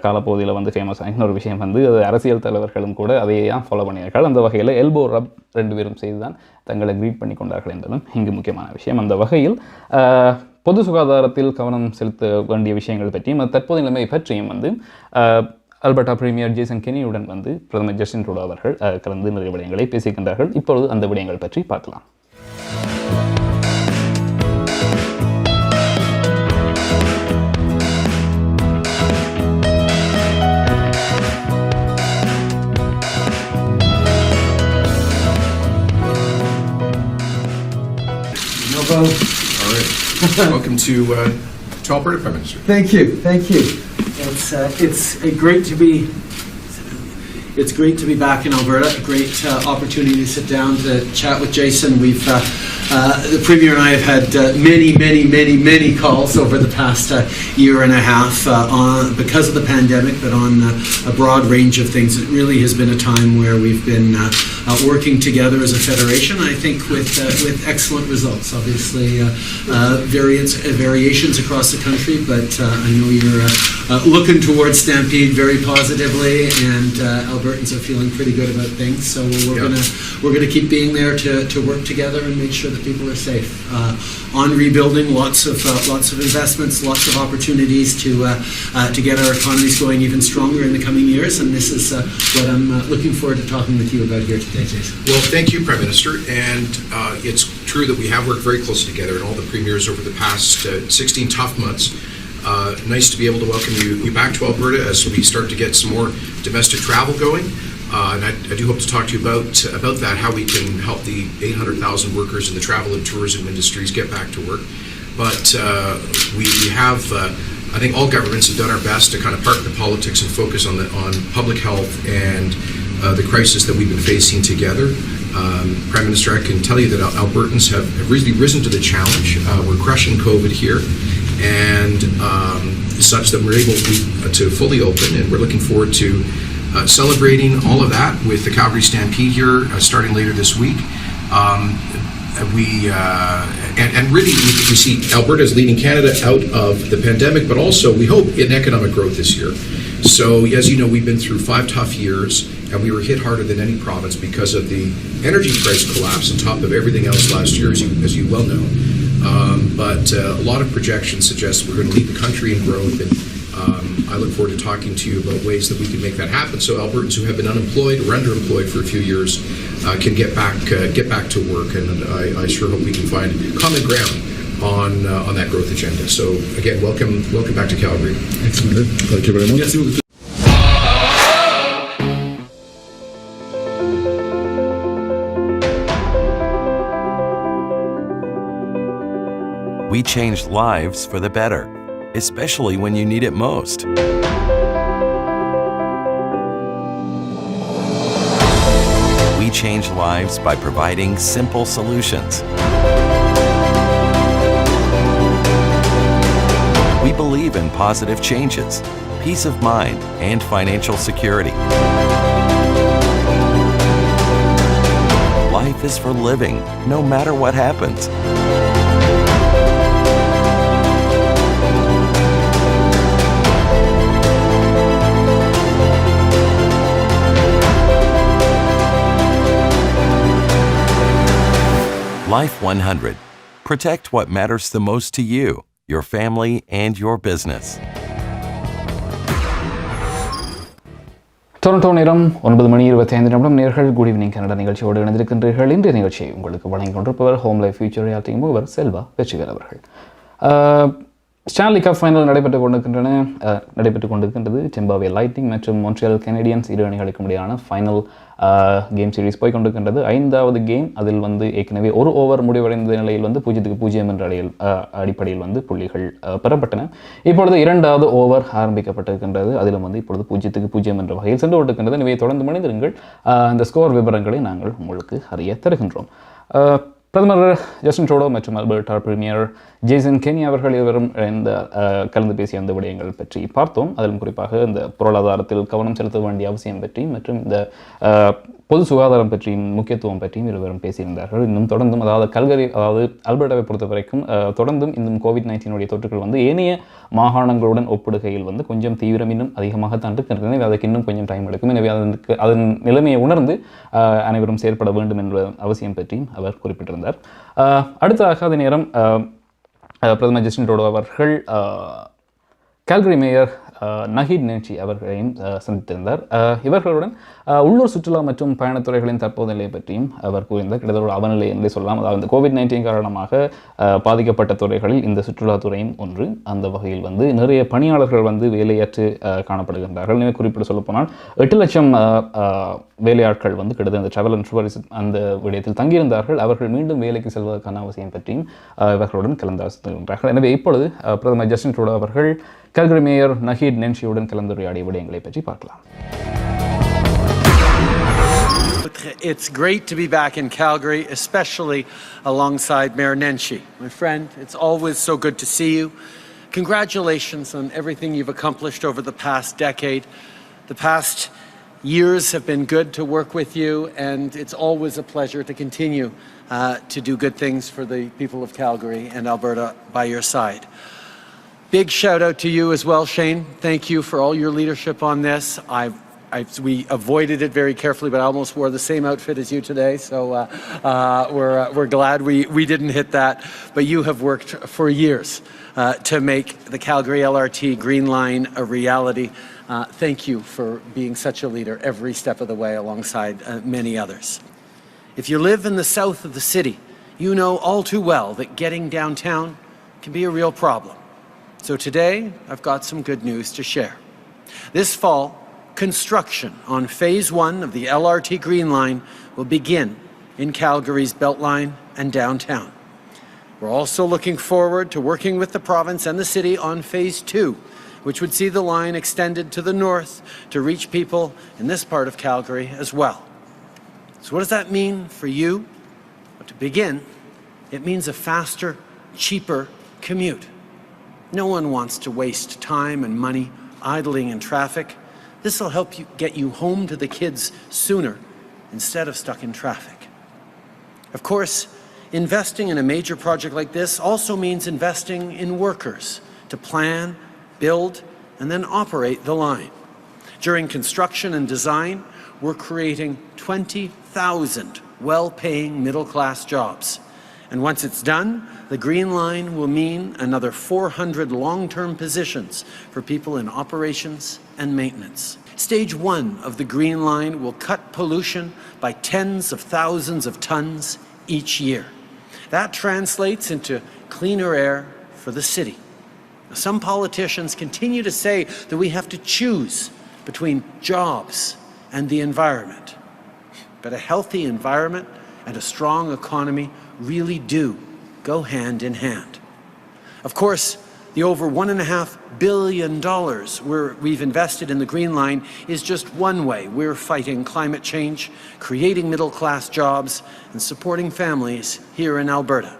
காலப்பகுதியில் வந்து ஃபேமஸாக இன்னொரு விஷயம் வந்து அது அரசியல் தலைவர்களும் கூட அதையே தான் ஃபாலோ பண்ணியிருக்கார்கள். அந்த வகையில் எல்போ ரப் 2 பேரும் செய்து தான் தங்களை க்ரீட் பண்ணி கொண்டார்கள் என்பதும் இங்கு முக்கியமான விஷயம். அந்த வகையில் பொது சுகாதாரத்தில் கவனம் செலுத்த வேண்டிய விஷயங்கள் பற்றியும் தற்போதைய நிலைமை பற்றியும் வந்து அல்பர்டா பிரீமியர் ஜேசன் கெனியுடன் வந்து பிரதமர் ஜஸ்டின் ட்ரூடோ அவர்கள் கலந்து நிறைய விடயங்களை பேசிக்கின்றார்கள். இப்பொழுது அந்த விடயங்கள் பற்றி பார்க்கலாம். All right. Welcome to Alberta, Prime Minister. Thank you. It's great to be back in Alberta. A great opportunity to sit down to chat with Jason. We've The Premier and I have had many calls over the past year and a half because of the pandemic, but on a broad range of things. It really has been a time where we've been working together as a federation, I think with excellent results. Obviously, variations across the country, but I know you're looking towards Stampede very positively, and Albertans are feeling pretty good about things. So we're gonna keep being there to work together and make sure that people are safe. On rebuilding, lots of investments, lots of opportunities to get our economies going even stronger in the coming years, and this is what I'm looking forward to talking with you about here today, Jason. Well, thank you, Prime Minister. And it's true that we have worked very closely together and all the premiers over the past 16 tough months. Nice to be able to welcome you back to Alberta as we start to get some more domestic travel going. And I do hope to talk to you about that, how we can help the 800,000 workers in the travel and tourism industries get back to work. But we have, I think all governments have done our best to kind of park the politics and focus on public health and the crisis that we've been facing together. Prime Minister, I can tell you that Albertans have really risen to the challenge. We're crushing COVID here, and such that we're able to fully open, and we're looking forward to celebrating all of that with the Calgary Stampede here starting later this week. And really, we see Alberta as leading Canada out of the pandemic, but also we hope in economic growth this year. So, as you know, we've been through 5 tough years, and we were hit harder than any province because of the energy price collapse on top of everything else last year, as you well know. But a lot of projections suggest we're going to lead the country in growth, and I look forward to talking to you about ways that we can make that happen, so Albertans who have been unemployed or underemployed for a few years can get back to work. And I sure hope we can find common ground on that growth agenda. So again, welcome back to Calgary. Excellent. Thank you very much. Yes, we changed lives for the better, especially when you need it most. We change lives by providing simple solutions. We believe in positive changes, peace of mind, and financial security. Life is for living, no matter what happens. Life 100. Protect what matters the most to you, your family, and your business. Toronto நேரம் 9:25 நேர்கள் குட் ஈவினிங் கனடா நிகழ்ச்சியோடு இணைந்திருக்கின்றீர்கள். இன்றைய நிகழ்ச்சியை உங்களுக்கு வழங்கிக் கொண்டிருப்பவர் ஹோம் லைஃப் ஃபியூச்சர் ரியாலிட்டி மூவர் செல்வா வெற்றிவேல் அவர்கள். ஸ்டான்லி கப் ஃபைனல் நடைபெற்றுக் கொண்டிருக்கின்றது. டெம்பாவே லைட்டிங் மற்றும் மொன்ட்ரியல் கெனடியன்ஸ் இரு அணிகளுக்கு இடையான ஃபைனல் கேம் சீரிஸ் போய்கொண்டிருக்கின்றது. 5வது கேம் அதில் ஏற்கனவே ஒரு ஓவர் முடிவடைந்த நிலையில் 0-0 என்ற அடிப்படையில் புள்ளிகள் பெறப்பட்டன. இப்பொழுது 2வது ஓவர் ஆரம்பிக்கப்பட்டிருக்கின்றது. அதிலும் இப்பொழுது 0-0 என்ற வகையில் சென்று கொண்டிருக்கின்றது. எனவே தொடர்ந்து மனிதர்கள் இந்த ஸ்கோர் விவரங்களை நாங்கள் உங்களுக்கு அறிய தருகின்றோம். பிரதமர் ஜஸ்டின் ட்ரூடோ மற்றும் அல்பர்டா பிரீமியர் ஜேசன் கெனி அவர்கள் இருவரும் இந்த கலந்து பேசிய அந்த விடயங்கள் பற்றி பார்த்தோம். அதிலும் குறிப்பாக இந்த பொருளாதாரத்தில் கவனம் செலுத்த வேண்டிய அவசியம் பற்றி மற்றும் இந்த பொது சுகாதாரம் பற்றியும் முக்கியத்துவம் பற்றியும் இருவரும் பேசியிருந்தார்கள். இன்னும் தொடர்ந்தும் அதாவது அல்பர்டாவை பொறுத்த வரைக்கும் தொடர்ந்தும் இந்த COVID-19 தொற்றுகள் ஏனைய மாகாணங்களுடன் ஒப்பிடுகையில் கொஞ்சம் தீவிரம் இன்னும் அதிகமாகத்தான் இருக்கின்றன. எனவே அதுக்கு இன்னும் கொஞ்சம் டைம் எடுக்கும். எனவே அதன் நிலைமையை உணர்ந்து அனைவரும் செயற்பட வேண்டும் என்ற அவசியம் பற்றியும் அவர் குறிப்பிட்டிருந்தார். அடுத்ததாக அதே நேரம் பிரதமர் ஜஸ்டின் ட்ரூடோ அவர்கள் கால்கரி மேயர் நஹீத் நேன்சி அவர்களையும் சந்தித்திருந்தார். இவர்களுடன் உள்ளூர் சுற்றுலா மற்றும் பயணத்துறைகளின் தற்போதைய நிலை பற்றியும் அவர் கூறியிருந்தார். கிட்டத்தட்ட அவநிலை என்று சொல்லலாம். அதாவது COVID-19 காரணமாக பாதிக்கப்பட்ட துறைகளில் இந்த சுற்றுலாத்துறையும் ஒன்று. அந்த வகையில் நிறைய பணியாளர்கள் வேலையாற்று காணப்படுகின்றார்கள். எனவே குறிப்பிட்டு சொல்லப்போனால் 8 லட்சம் வேலையாட்கள் கிட்டத்தட்ட இந்த ட்ராவல் அண்ட் டூரிசம் அந்த விடயத்தில் தங்கியிருந்தார்கள். அவர்கள் மீண்டும் வேலைக்கு செல்வதற்கான அவசியம் பற்றியும் இவர்களுடன் கலந்தாலோசிக்கின்றார்கள். எனவே இப்பொழுது பிரதமர் ஜஸ்டின் ட்ரூடோ அவர்கள் கால்கரி மேயர் நஹீத் நேன்சியுடன் கலந்துரையாடிய விடயங்களை பற்றி பார்க்கலாம். It's great to be back in Calgary, especially alongside Mayor Nenshi. My friend, it's always so good to see you. Congratulations on everything you've accomplished over the past decade. The past years have been good to work with you, and it's always a pleasure to continue to do good things for the people of Calgary and Alberta by your side. Big shout out to you as well, Shane. Thank you for all your leadership on this. We avoided it very carefully, but I almost wore the same outfit as you today, so we're glad we didn't hit that. But you have worked for years to make the Calgary LRT Green Line a reality. Thank you for being such a leader every step of the way alongside many others. If you live in the south of the city, you know all too well that getting downtown can be a real problem. So today, I've got some good news to share. This fall, construction on Phase 1 of the LRT Green Line will begin in Calgary's Beltline and downtown. We're also looking forward to working with the province and the city on Phase 2, which would see the line extended to the north to reach people in this part of Calgary as well. So what does that mean for you? Well, to begin, it means a faster, cheaper commute. No one wants to waste time and money idling in traffic. This will help you get you home to the kids sooner instead of stuck in traffic. Of course, investing in a major project like this also means investing in workers to plan, build, and then operate the line. During construction and design, we're creating 20,000 well-paying middle-class jobs. And once it's done, the Green Line will mean another 400 long-term positions for people in operations and maintenance. Stage 1 of the Green Line will cut pollution by tens of thousands of tons each year. That translates into cleaner air for the city. Some politicians continue to say that we have to choose between jobs and the environment. But a healthy environment and a strong economy really do go hand in hand. Of course, the over $1.5 billion we've invested in the Green Line is just one way we're fighting climate change, creating middle-class jobs, and supporting families here in Alberta.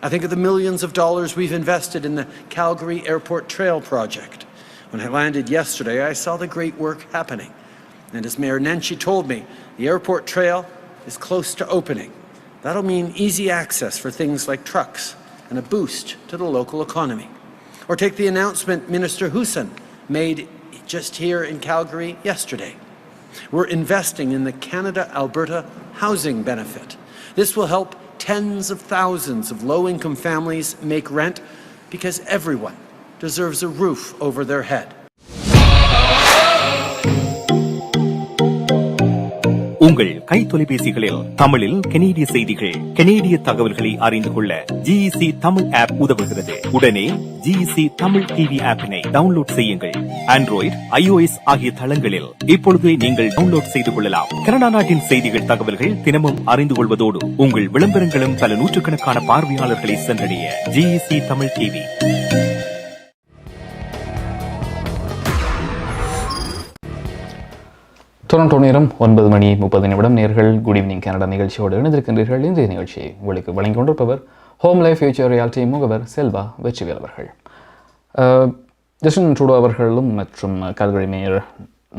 I think of the millions of dollars we've invested in the Calgary Airport Trail project. When I landed yesterday, I saw the great work happening. And as Mayor Nenshi told me, the airport trail is close to opening. That'll mean easy access for things like trucks and a boost to the local economy. Or take the announcement Minister Husson made just here in Calgary yesterday. We're investing in the Canada-Alberta Housing Benefit. This will help tens of thousands of low-income families make rent because everyone deserves a roof over their head. உங்கள் கைத்தொலைபேசிகளில் தமிழில் கனேடிய செய்திகள், கனேடிய தகவல்களை அறிந்து கொள்ள GEC தமிழ் ஆப் உதவுகிறது. உடனே GEC தமிழ் டிவி ஆப்பினை டவுன்லோட் செய்யுங்கள். ஆண்ட்ராய்டு, iOS ஆகிய தளங்களில் இப்பொழுதே நீங்கள் டவுன்லோட் செய்து கொள்ளலாம். கனடா நாட்டின் செய்திகள், தகவல்கள் தினமும் அறிந்து கொள்வதோடு உங்கள் விளம்பரங்களும் பல நூற்றுக்கணக்கான பார்வையாளர்களை சென்றடைய GEC தமிழ் டிவி. டொரண்டோ நேரம் 9:30 நேர்கள் குட் ஈவினிங் கனடா நிகழ்ச்சியோடு இணைந்திருக்கின்றீர்கள். இன்றைய நிகழ்ச்சியை உங்களுக்கு வழங்கிக் கொண்டிருப்பவர் ஹோம் லைஃப் ஃபியூச்சர் ரியாலிட்டி முகவர் செல்வா வெற்றிவேல் அவர்கள். ஜஸ்டின் ட்ரூடோ அவர்களும் மற்றும் கால்கரி மேயர்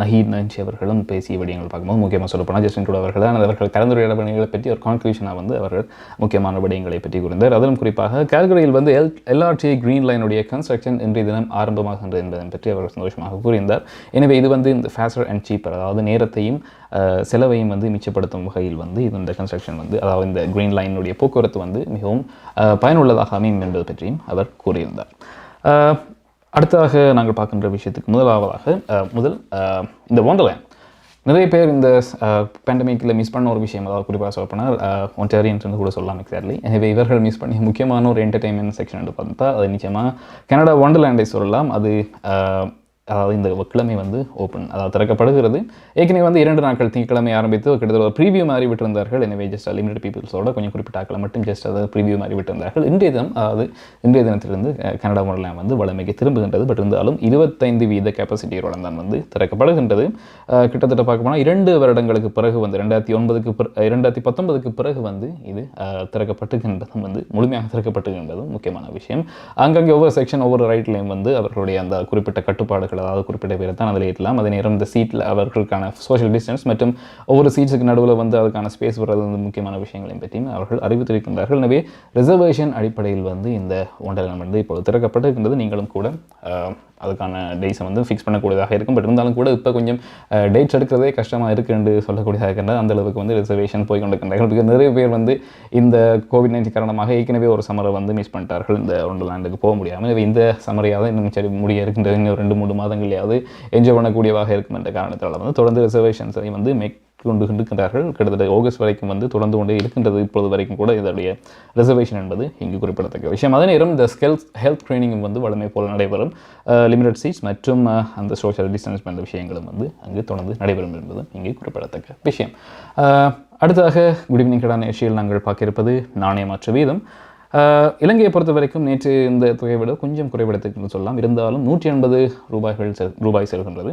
நஹீத் நன்சி அவர்களும் பேசிய விடயங்கள் பார்க்கும்போது முக்கியமாக சொல்லப்போனால் ஜஸ்டின் ட்ரூடோ அவர்கள் தான் அவர்கள் கலந்துரையாடல் பணிகளை பற்றி ஒரு கான்க்ளூஷனாக அவர்கள் முக்கியமான விடயங்களை பற்றி கூறினார். அதிலும் குறிப்பாக கால்கரியில் LRT கிரீன் லைனுடைய கன்ஸ்ட்ரக்ஷன் இன்றைய தினம் ஆரம்பமாகின்றது என்பதை பற்றி அவர் சந்தோஷமாக கூறியிருந்தார். எனவே இது இந்த ஃபாஸ்டர் அண்ட் சீப்பர், அதாவது நேரத்தையும் செலவையும் மிச்சப்படுத்தும் வகையில் இந்த கன்ஸ்ட்ரக்ஷன் அதாவது இந்த கிரீன் லைனுடைய போக்குவரத்து மிகவும் பயனுள்ளதாக அமையும் என்பது பற்றியும் அவர் கூறியிருந்தார். அடுத்ததாக நாங்கள் பார்க்கின்ற விஷயத்துக்கு முதல் இந்த ஒண்டர்லேண்ட் நிறைய பேர் இந்த பேண்டமிக்கில் மிஸ் பண்ண ஒரு விஷயம், அதாவது குறிப்பாக சொல்லப்போனால் ஒன்டாரியன்ஸ் கூட சொல்லலாம் எக்ஸாக்ட்லி. எனவே இவர்கள் மிஸ் பண்ணி முக்கியமான ஒரு என்டர்டெயின்மெண்ட் செக்ஷன் பார்த்தா அது நிச்சயமாக கனடா ஒண்டர்லேண்டை சொல்லலாம். அது அதாவது இந்த கிழமை வந்து ஓப்பன் அதாவது திறக்கப்படுகிறது. ஏற்கனவே வந்து 2 நாட்கள் திங்கட்கிழமை ஆரம்பித்து கிட்டத்தட்ட ஒரு ப்ரீவியூ மாதிரி விட்டிருந்தார்கள். எனவே ஜஸ்ட் லிமிடெட் பீப்புள்ஸோட கொஞ்சம் குறிப்பிட்ட ஆட்களை மட்டும் ஜஸ்ட் அதாவது ப்ரீவியூ மாதிரி விட்டிருந்தார்கள். இன்றைய தினத்திலிருந்து கனடா ஒண்டர்லேண்ட் வந்து வளமைக்கு திரும்புகின்றது. பட் இருந்தாலும் 25% கெப்பாசிட்டியோட தான் வந்து திறக்கப்படுகின்றது. கிட்டத்தட்ட பார்க்க போனால் 2 வருடங்களுக்கு பிறகு வந்து 2019க்கு பிறகு வந்து இது திறக்கப்பட்டுகின்றதும் வந்து முழுமையாக திறக்கப்பட்டுகின்றதும் முக்கியமான விஷயம். அங்கங்கே ஒவ்வொரு செக்ஷன் ஒவ்வொரு ரைட்லையும் வந்து அவர்களுடைய அந்த குறிப்பிட்ட கட்டுப்பாடுகள் அதாவது குறிப்பிட்ட பேரை தான் அதில் ஏற்றலாம். அதே நேரம் இந்த சீட்டில் அவர்களுக்கான சோஷியல் டிஸ்டன்ஸ் மற்றும் ஒவ்வொரு சீட்ஸுக்கு நடுவில் வந்து அதுக்கான ஸ்பேஸ் வர்றது வந்து முக்கியமான விஷயங்களையும் பற்றியும் அவர்கள் அறிவித்திருக்கின்றார்கள். எனவே ரிசர்வேஷன் அடிப்படையில் வந்து இந்த ஒண்டர்லேண்ட் வந்து இப்போது திறக்கப்பட்டிருக்கின்றது. நீங்களும் கூட அதுக்கான டேட்ஸை வந்து ஃபிக்ஸ் பண்ணக்கூடியதாக இருக்கும். பட் இருந்தாலும் கூட இப்போ கொஞ்சம் டேட்ஸ் எடுக்கிறதே கஷ்டமாக இருக்குன்னு சொல்லக்கூடியதாக இருக்கின்றது. அந்தளவுக்கு வந்து ரிசர்வேஷன் போய் கொண்டிருக்கின்றார்கள். நிறைய பேர் வந்து இந்த கோவிட்-19 காரணமாக ஏற்கனவே ஒரு சம்மரை வந்து மிஸ் பண்ணிட்டார்கள், இந்த ஒண்டர்லேண்டுக்கு போக முடியாமல். இந்த சம்மரையாவது இன்னும் சரி முடிய இருக்கின்றது, இன்னும் 2-3 மாதங்களையாவது என்ஜாய் பண்ணக்கூடியவாக இருக்கும் என்ற காரணத்தால் வந்து தொடர்ந்து ரிசர்வேஷன்ஸை வந்து கொண்டு இருக்கின்றார்கள். கிட்டத்தட்ட ஆகஸ்ட் வரைக்கும் வந்து தொடர்ந்து கொண்டே இருக்கின்றது. இப்பொழுது வரைக்கும் கூட இதனுடைய ரிசர்வேஷன் என்பது இங்கு குறிப்பிடத்தக்க விஷயம். அதே நேரம் இந்த ஹெல்த் ட்ரைனிங்கும் வந்து வழமை போல நடைபெறும். லிமிடெட் சீட்ஸ் மற்றும் அந்த சோஷியல் டிஸ்டன்ஸ் என்ற விஷயங்களும் வந்து அங்கு தொடர்ந்து நடைபெறும் என்பது இங்கே குறிப்பிடத்தக்க விஷயம். அடுத்ததாக குட் ஈவினிங் கனடா நிகழ்ச்சியில் நாங்கள் பார்க்க இருப்பது நாணய மாற்று வீதம். இலங்கையை பொறுத்த வரைக்கும் நேற்று இந்த தொகையை விட கொஞ்சம் குறைவிடத்துக்கு சொல்லலாம். இருந்தாலும் 180 ரூபாய் செல்கின்றது.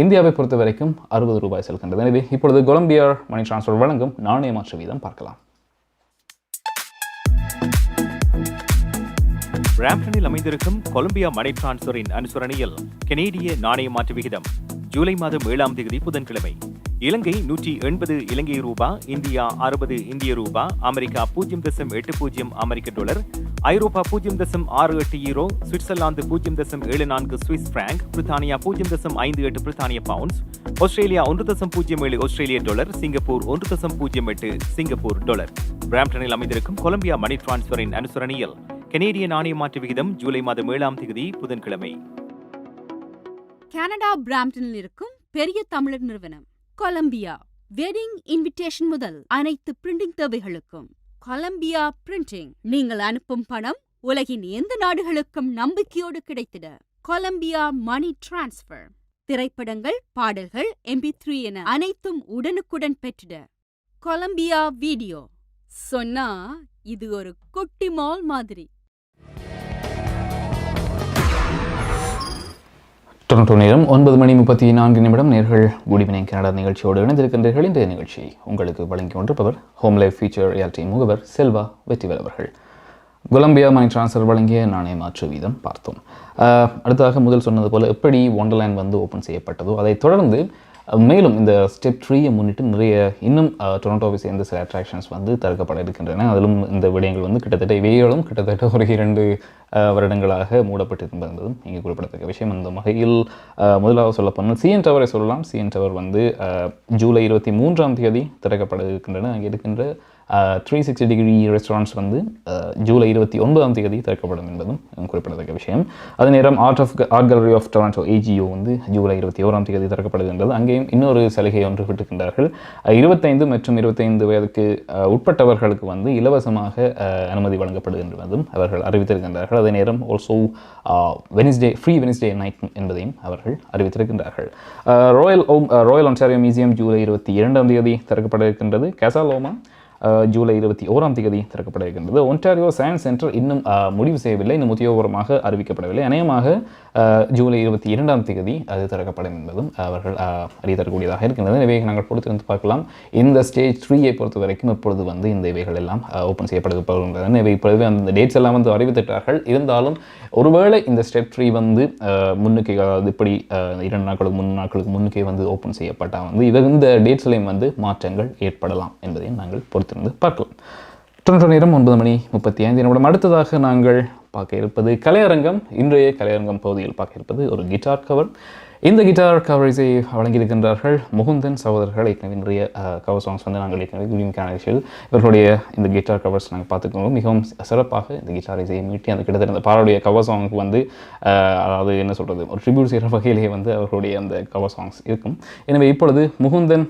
இந்தியாவை பொறுத்த வரைக்கும் 60 ரூபாய் செல்கின்றது. எனவே இப்பொழுது கொலம்பியா மணி டிரான்ஸ்ஃபர் வழங்கும் நாணய மாற்று வீதம் பார்க்கலாம். பிராம்ப்டனில் அமைந்திருக்கும் கொலம்பியா மணி டிரான்ஸ்ஃபரின் அனுசரணையில் கனேடிய நாணய மாற்று விகிதம் ஜூலை மாதம் 7ஆம் தேதி புதன்கிழமை இலங்கை 180 இலங்கை ரூபா, இந்தியா 60 இந்திய ரூபா, அமெரிக்கா 0.80 அமெரிக்க டாலர், ஐரோப்பா 0.68 யூரோ, சுவிட்சர்லாந்து 0.74 சுவிஸ் பிராங்க், பிரித்தானியா 0.58 பிரித்தானிய பவுண்ட்ஸ், ஆஸ்திரேலியா 1.07 ஆஸ்திரேலிய டாலர், சிங்கப்பூர் 1.08 சிங்கப்பூர் டாலர். பிராம்ப்டனில் அமைந்திருக்கும் கொலம்பியா மணி டிரான்ஸ்ஃபரின் அனுசரணையில் கனேடிய நாணய மாற்று விகிதம் ஜூலை மாதம் 7ஆம் தேதி புதன்கிழமை. கனடா பிராம்ப்டனில் இருக்கும் பெரிய தமிழர் நிறுவனம் கொலம்பியா. வெட்டிங் இன்விடேஷன் முதல் அனைத்து பிரிண்டிங் தேவைகளுக்கும் கொலம்பியா பிரிண்டிங். நீங்கள் அனுப்பும் பணம் உலகின் எந்த நாடுகளுக்கும் நம்பிக்கையோடு கிடைத்திட கொலம்பியா மணி டிரான்ஸ்ஃபர். திரைப்படங்கள், பாடல்கள், MP3 என அனைத்தும் உடனுக்குடன் பெற்றிட கொலம்பியா வீடியோ. சொன்னா இது ஒரு குட்டி மால் மாதிரி. டொரண்டோ நேரம் 9:34 நேர்கள் குட் ஈவினிங் கனடா நிகழ்ச்சியோடு இணைந்திருக்கின்றீர்கள். இன்றைய நிகழ்ச்சி உங்களுக்கு வழங்கி கொண்டிருப்பவர் ஹோம் லைஃப் ஃபியூச்சர் ரியாலிட்டி முகவர் செல்வா வெற்றிவேல் அவர்கள். கொலம்பியா மணி டிரான்ஸ்ஃபர் வழங்கிய நாணய மாற்று வீதம் பார்த்தோம். அடுத்ததாக முதல் சொன்னது போல் எப்படி ஒண்டர்லேண்ட் வந்து ஓப்பன் செய்யப்பட்டதோ அதைத் தொடர்ந்து மேலும் இந்த ஸ்டெப் 3 முன்னிட்டு நிறைய இன்னும் டொரண்டோவை சேர்ந்த சில அட்ராக்ஷன்ஸ் வந்து திறக்கப்பட இருக்கின்றன. அதிலும் இந்த விடயங்கள் வந்து கிட்டத்தட்ட ஒரு 2 வருடங்களாக மூடப்பட்டிருந்ததும் இங்கே குறிப்பிடத்தக்க விஷயம். அந்த வகையில் முதலாவது சொல்லப்போனால் CN டவரை சொல்லலாம். CN டவர் வந்து ஜூலை 23ஆம் தேதி திறக்கப்பட இருக்கின்றன. அங்கே இருக்கின்ற 360 டிகிரி ரெஸ்டாரண்ட்ஸ் வந்து ஜூலை 29ஆம் தேதி திறக்கப்படும் என்பதும் குறிப்பிடத்தக்க விஷயம். அதே நேரம் art gallery of Toronto AGO வந்து ஜூலை 21ஆம் தேதி திறக்கப்படுகின்றது. அங்கேயும் இன்னொரு சலுகை ஒன்று விட்டுக்கின்றார்கள். 25 மற்றும் 25 வயதுக்கு உட்பட்டவர்களுக்கு வந்து இலவசமாக அனுமதி வழங்கப்படுகின்றதும் அவர்கள் அறிவித்திருக்கின்றார்கள். அதே நேரம் ஆல்சோ ஃப்ரீ வெனிஸ்டே நைட் என்பதையும் அவர்கள் அறிவித்திருக்கின்றார்கள். ராயல் ஒன்டாரியோ மியூசியம் ஜூலை 22ஆம் தேதி திறக்கப்பட இருக்கின்றது. கேசாலோமா ஜூலை 21ஆம் தேதி திறக்கப்பட இருக்கின்றது. ஒன்டாரியோ சயின்ஸ் சென்டர் இன்னும் முடிவு செய்யவில்லை, இன்னும் உத்தியோகபூர்வமாக அறிவிக்கப்படவில்லை. அநேகமாக ஜூலை 22ஆம் தேதி அது திறக்கப்படும் என்பதும் அவர்கள் அறியத்தரக்கூடியதாக இருக்கின்றது. இவை நாங்கள் பொறுத்திருந்து பார்க்கலாம். இந்த ஸ்டேஜ் 3ஐ பொறுத்த வரைக்கும் இப்பொழுது வந்து இந்த இவைகள் எல்லாம் ஓப்பன் செய்யப்படுகின்றன. இவை இப்பொழுது அந்த டேட்ஸ் எல்லாம் வந்து அறிவித்திட்டார்கள். இருந்தாலும் ஒருவேளை இந்த ஸ்டெப் 3 வந்து முன்னுக்கு இப்படி 2 நாட்களுக்கு 3 நாட்களுக்கு முன்னுக்கே வந்து ஓப்பன் செய்யப்பட்டால் வந்து இந்த டேட்ஸ்லையும் வந்து மாற்றங்கள் ஏற்படலாம் என்பதையும் நாங்கள் பொறுத்திருந்து பார்க்கலாம். டொரண்டோ நேரம் 9:35. அடுத்ததாக நாங்கள் பார்க்க இருப்பது கலையரங்கம். இன்றைய கலையரங்கம் பகுதியில் பார்க்க இருப்பது ஒரு கிட்டார் கவர். இந்த கிட்டார் கவரேஜை வழங்கியிருக்கின்றார்கள் முகுந்தன் சகோதரர்கள். ஏற்கனவே நிறைய கவர் சாங்ஸ் வந்து நாங்கள் ஏற்கனவே இவர்களுடைய இந்த கிட்டார் கவர்ஸ் நாங்கள் பார்த்துக்கோங்க. மிகவும் சிறப்பாக இந்த கிட்டார் இசையை மீட்டி அந்த கிட்டத்தட்ட அந்த பாடலுடைய கவர் சாங்குக்கு வந்து அதாவது என்ன சொல்கிறது ஒரு ட்ரிபியூட் செய்கிற வகையிலேயே வந்து அவர்களுடைய அந்த கவர் சாங்ஸ் இருக்கும். எனவே இப்பொழுது முகுந்தன்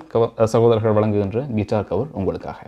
சகோதரர்கள் வழங்குகின்ற கிட்டார் கவர் உங்களுக்காக.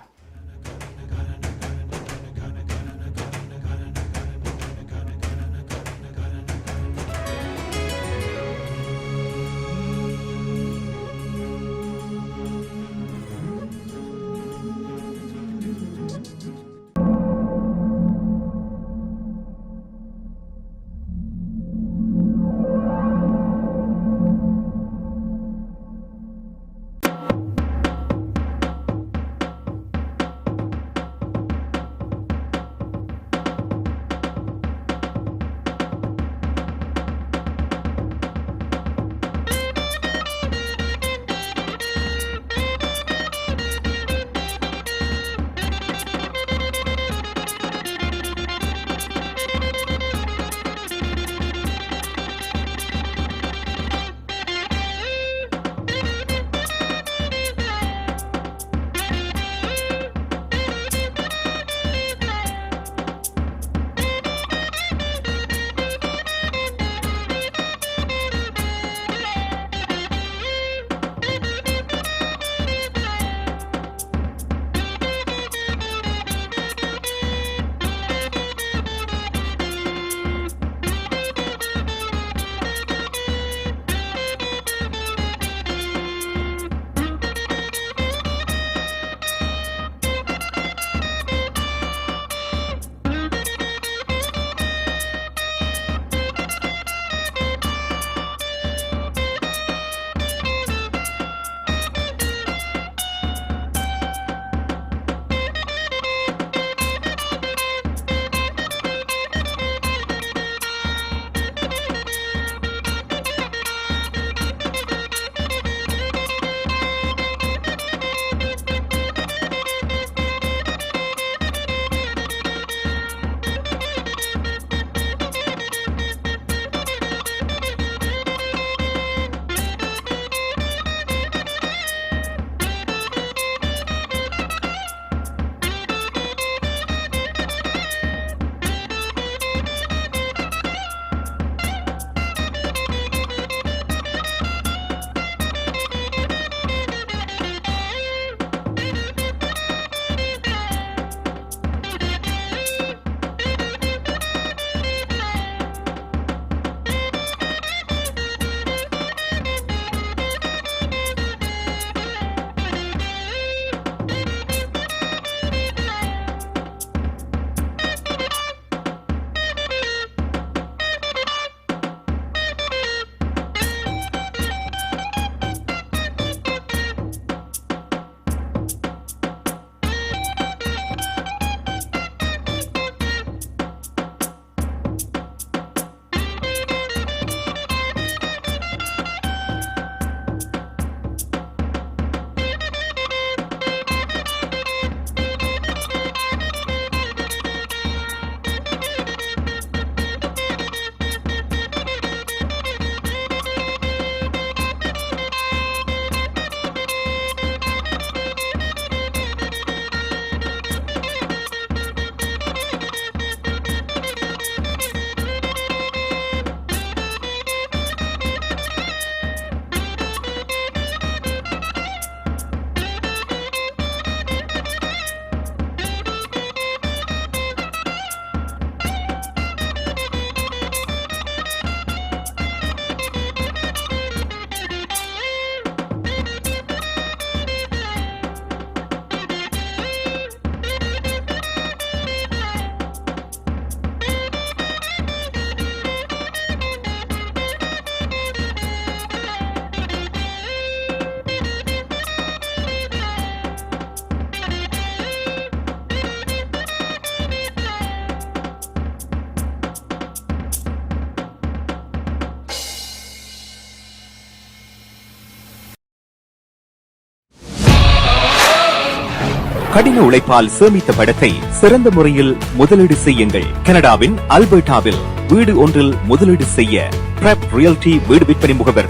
கடின உழைப்பால் சேமித்த பணத்தை சிறந்த முறையில் முதலீடு செய்யுங்கள். கனடாவின் அல்பர்டாவில் வீடு ஒன்றில் முதலீடு செய்ய பிரெப் ரியல்டி வீடு விற்பனை முகவர்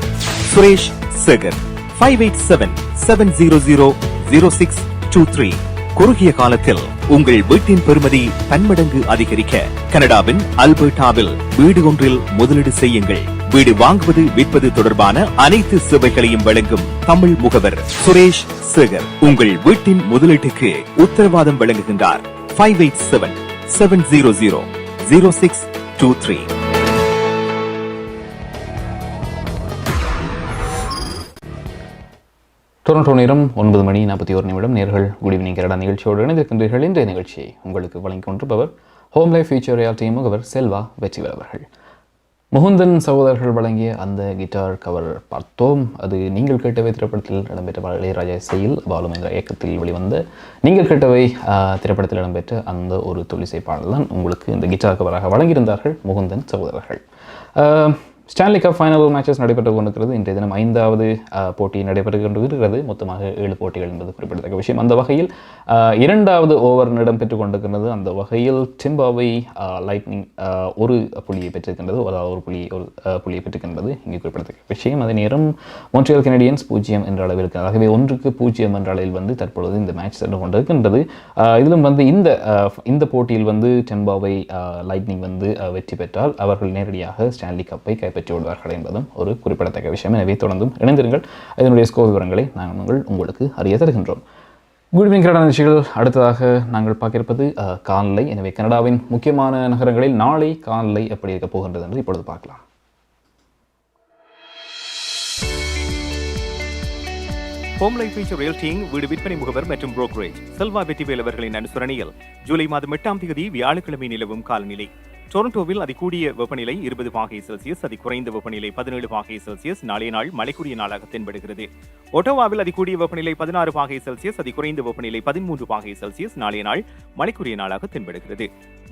சுரேஷ் சேகர் 587-700-0623. குறுகிய காலத்தில் உங்கள் வீட்டின் பெறுமதி பன்மடங்கு அதிகரிக்க கனடாவின் அல்பர்டாவில் வீடு ஒன்றில் முதலீடு செய்யுங்கள். வீடு வாங்குவது விற்பது தொடர்பான அனைத்து சேவைகளையும் வழங்கும் தமிழ் முகவர் சுரேஷ் சேகர் உங்கள் வீட்டின் முதலீட்டுக்கு உத்தரவாதம் வழங்குகின்றார். 587-700-0623. டொரண்டோ நேரம் 9:41 நேர்கள் குட் ஈவினிங் கனடா நிகழ்ச்சியோடு இணைந்திருக்கின்றீர்கள். இன்றைய நிகழ்ச்சியை உங்களுக்கு வழங்கிக் கொண்டிருப்பவர் ஹோம் லைஃப் ஃபியூச்சர் ரியாலிட்டி முகவர் செல்வா வெற்றிவேல் அவர்கள். முகுந்தன் சகோதரர்கள் வழங்கிய அந்த கிட்டார் கவர் பார்த்தோம். அது நீங்கள் கேட்டவை திரைப்படத்தில் இடம்பெற்ற இளையராஜா இசையில் பாலும் என்ற இயக்கத்தில் வெளிவந்த நீங்கள் கேட்டவை திரைப்படத்தில் இடம்பெற்ற அந்த ஒரு தொழிசை பாடல் தான் உங்களுக்கு இந்த கிட்டார் கவராக வழங்கியிருந்தார்கள் முகுந்தன் சகோதரர்கள். ஸ்டான்லி கப் ஃபைனல் மேட்சஸ் நடைபெற்று கொண்டிருக்கிறது. இன்றைய தினம் 5வது போட்டி நடைபெற்று கொண்டிருக்கிறது. மொத்தமாக 7 போட்டிகள் என்பது குறிப்பிடத்தக்க விஷயம். அந்த வகையில் 2வது ஓவர் இடம்பெற்றுக் கொண்டிருக்கிறது. அந்த வகையில் டிம்பாவை லைட்னிங் ஒரு புள்ளியை பெற்றிருக்கின்றது. அதாவது ஒரு புள்ளியை பெற்றிருக்கின்றது இங்கே குறிப்பிடத்தக்க விஷயம். அதே நேரம் மொன்ட்ரியல் கெனடியன்ஸ் 0 என்ற அளவில் இருக்கிறது. ஆகவே 1-0 என்ற அளவில் தற்பொழுது இந்த மேட்ச் சென்று கொண்டிருக்கின்றது. இதிலும் இந்த போட்டியில் டிம்பாவை லைட்னிங் வெற்றி பெற்றால் அவர்கள் நேரடியாக ஸ்டான்லி கப்பை கைப்பற்றி விடுவார்கள் என்பதும் ஒரு குறிப்பிடத்தக்க விஷயம். எனவே தொடர்ந்தும் இணைந்திருங்கள். இதனுடைய ஸ்கோர் விவரங்களை நாங்கள் உங்களுக்கு அறிய தருகின்றோம். குட் ஈவினிங் கனடா நிகழ்ச்சிகள் அடுத்ததாக நாங்கள் பார்க்க இருப்பது காலநிலை. எனவே கனடாவின் முக்கியமான நகரங்களில் நாளை காலநிலை எப்படி இருக்க போகின்றது என்று இப்பொழுது பார்க்கலாம். ஹோம் லைஃப் ஃபியூச்சர் ரியல்டிங் வீடு விற்பனை முகவர் மற்றும் புரோக்கரேஜ் செல்வா வெற்றிவேல் அவர்களின் அனுசரணையில் ஜூலை மாதம் 8ஆம் தேதி வியாழக்கிழமை நிலவும் காலநிலை. டொரண்டோவில் அதிகூடிய வெப்பநிலை 20 பாகை செல்சியஸ், அதிகுறைந்த வெப்பநிலை 17 பாகை செல்சியஸ். நாளைய நாள் மழைக்குரிய நாளாக தென்படுகிறது. ஒட்டோவாவில் அதிகூடிய வெப்பநிலை 16 பாகை செல்சியஸ், அதிகுறைந்த வெப்பநிலை 13 பாகை செல்சியஸ். நாளைய நாள் மழைக்குரிய நாளாக தென்படுகிறது.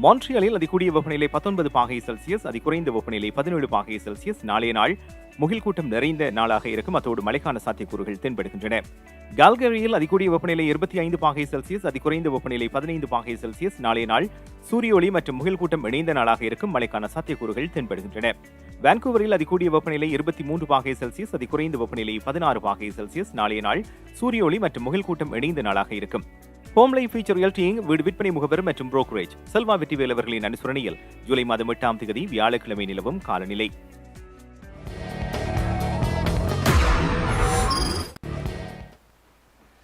மான்ட்ரியாலில் அதிகூடிய வெப்பநிலை 19 பாகை செல்சியஸ், அதிகுறைந்த வெப்பநிலை 17 பாகை செல்சியஸ். நாளைய நாள் முகில் கூட்டம் நிறைந்த நாளாக இருக்கும். அத்தோடு மழைக்கான சாத்தியக்கூறுகள் தென்படுகின்றன. கால்கரியில் அதிகூடிய வெப்பநிலை 25 பாகை செல்சியஸ், அதிகுறைந்த வெப்பநிலை 15 பாகை செல்சியஸ். நாளைய நாள் சூரிய ஒளி மற்றும் முகில் கூட்டம் இணைந்த நாளாக இருக்கும். மழைக்கான சாத்தியக்கூறுகள் தென்படுகின்றன. வான்கூவரில் அதிகூடிய வெப்பநிலை 23 பாகை செல்சியஸ், அதிகுறைந்த வெப்பநிலை 16 பாகை செல்சியஸ். நாளைய நாள் சூரிய ஒளி மற்றும் முகில் கூட்டம் இணைந்த நாளாக இருக்கும். ஹோம் லைஃப் ஃபியூச்சர் ரியல்டிங் வீடு விற்பனை முகவர் மற்றும் புரோக்கரேஜ் செல்வா வெற்றிவேல் அவர்களின் அனுசரணையில் ஜூலை மாதம் 8ஆம் தேதி வியாழக்கிழமை நிலவும் காலநிலை.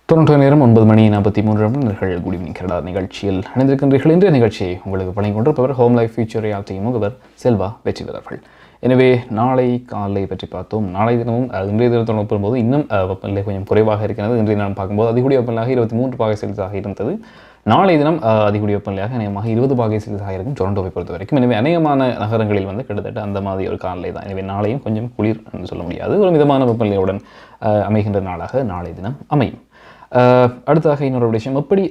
டொரண்டோ நேரம் 9:43 குட் ஈவினிங் கனடா நிகழ்ச்சியில் இணைந்திருக்கின்றீர்கள். இன்றைய நிகழ்ச்சியை உங்களுக்கு வழங்கிக் கொண்டிருப்பவர் ஹோம் லைஃப் ஃபியூச்சர் ரியாலிட்டி முகவர் செல்வா வெற்றிவேல் அவர்கள். எனவே நாளை காலை பற்றி பார்த்தோம். நாளை தினமும் இன்றைய தினத்தோடு ஒப்பிடும்போது இன்னும் வெப்பநிலை கொஞ்சம் குறைவாக இருக்கிறது. இன்றைய நாள் பார்க்கும்போது அதிகூடிய வெப்பநிலையாக 23 பாகை செல்சியஸாக இருந்தது. நாளை தினம் அதிகூடிய வெப்பநிலையாக அநேகமாக 20 பாகை செல்சியஸாக இருக்கும் டொரண்டோவை பொறுத்த வரைக்கும். எனவே அநேகமான நகரங்களில் கிட்டத்தட்ட அந்த மாதிரி ஒரு காலநிலை தான். எனவே நாளையும் கொஞ்சம் குளிர் என்று சொல்ல முடியாது, ஒரு மிதமான வெப்பநிலையுடன் அமைகின்ற நாளாக நாளை தினம் அமையும். அடுத்ததாக இன்னொரு விஷயம், எப்படி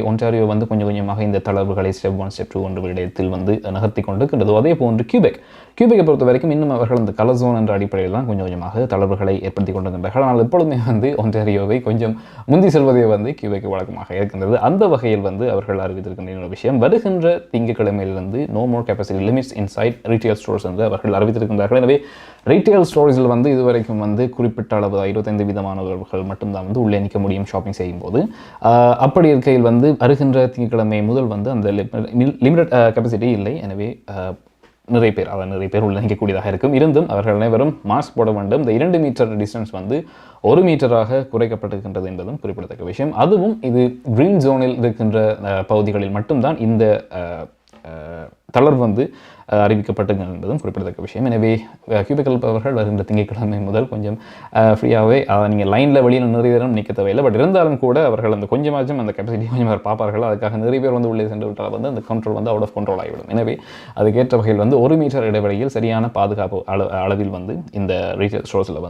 ஒன்டாரியோ கொஞ்சம் கொஞ்சமாக இந்த தளர்வுகளை ஸ்டெப் 1 ஸ்டெப் 2 என்ற விடயத்தில் நகர்த்தி கொண்டிருக்கின்றதோ அதே போன்று கியூபெக்கை பொறுத்த வரைக்கும் இன்னும் அவர்கள் அந்த கலர் ஜோன் என்ற அடிப்படையில் தான் கொஞ்சம் கொஞ்சமாக தளர்வுகளை ஏற்படுத்தி கொண்டிருக்கின்றார்கள். ஆனால் எப்பொழுதுமே ஒன்டாரியோவை கொஞ்சம் முந்தி செல்வதே கியூபெக் வழக்கமாக இருக்கின்றது. அந்த வகையில் அவர்கள் அறிவித்திருக்கின்ற இன்னொரு விஷயம், வருகின்ற திங்கட்கிழமையிலிருந்து no more capacity limits inside retail stores என்று அவர்கள் அறிவித்திருக்கின்றார்கள். எனவே ரீட்டெயில் ஸ்டோர்ஸில் இதுவரைக்கும் குறிப்பிட்ட அளவு 25% மட்டும்தான் உள்ளே நிற்க முடியும் ஷாப்பிங் செய்யும்போது. அப்படி இருக்கையில் வருகின்ற திங்கட்கிழமை முதல் அந்த லிமிடெட் கெப்பாசிட்டி இல்லை. எனவே நிறைய பேர் உள்ள நிற்கக்கூடியதாக இருக்கும். இருந்தும் அவர்கள் அனைவரும் மாஸ்க் போட வேண்டும். இந்த 2 மீட்டர் டிஸ்டன்ஸ் 1 மீட்டராக குறைக்கப்பட்டிருக்கின்றது என்பதும் குறிப்பிடத்தக்க விஷயம். அதுவும் இது கிரீன் ஜோனில் இருக்கின்ற பகுதிகளில் மட்டும்தான் இந்த தளர்வு அறிவிக்கப்பட்டிருக்கிறது என்பதும் குறிப்பிடத்தக்க விஷயம். எனவே கியூபெக்கில் அவர்கள் வருகின்ற திங்கட்கிழமை முதல் கொஞ்சம் ஃப்ரீயாகவே நீங்கள் லைனில் வெளியில் நிறைய பேரும் நிற்க தேவையில்லை. பட் இருந்தாலும் கூட அவர்கள் அந்த கொஞ்சமாச்சும் அந்த கெப்பாசிட்டி கொஞ்சம் பார்ப்பார்கள். அதுக்காக நிறைய பேர் உள்ளே சென்று விட்டால் அந்த கண்ட்ரோல் அவுட் ஆஃப் கண்ட்ரோல் ஆகிவிடும். எனவே அதுக்கேற்ற வகையில் 1 மீட்டர் இடைவெளியில் சரியான பாதுகாப்பு அளவில் இந்த ரீட்டெயில் ஸ்டோர்ஸில்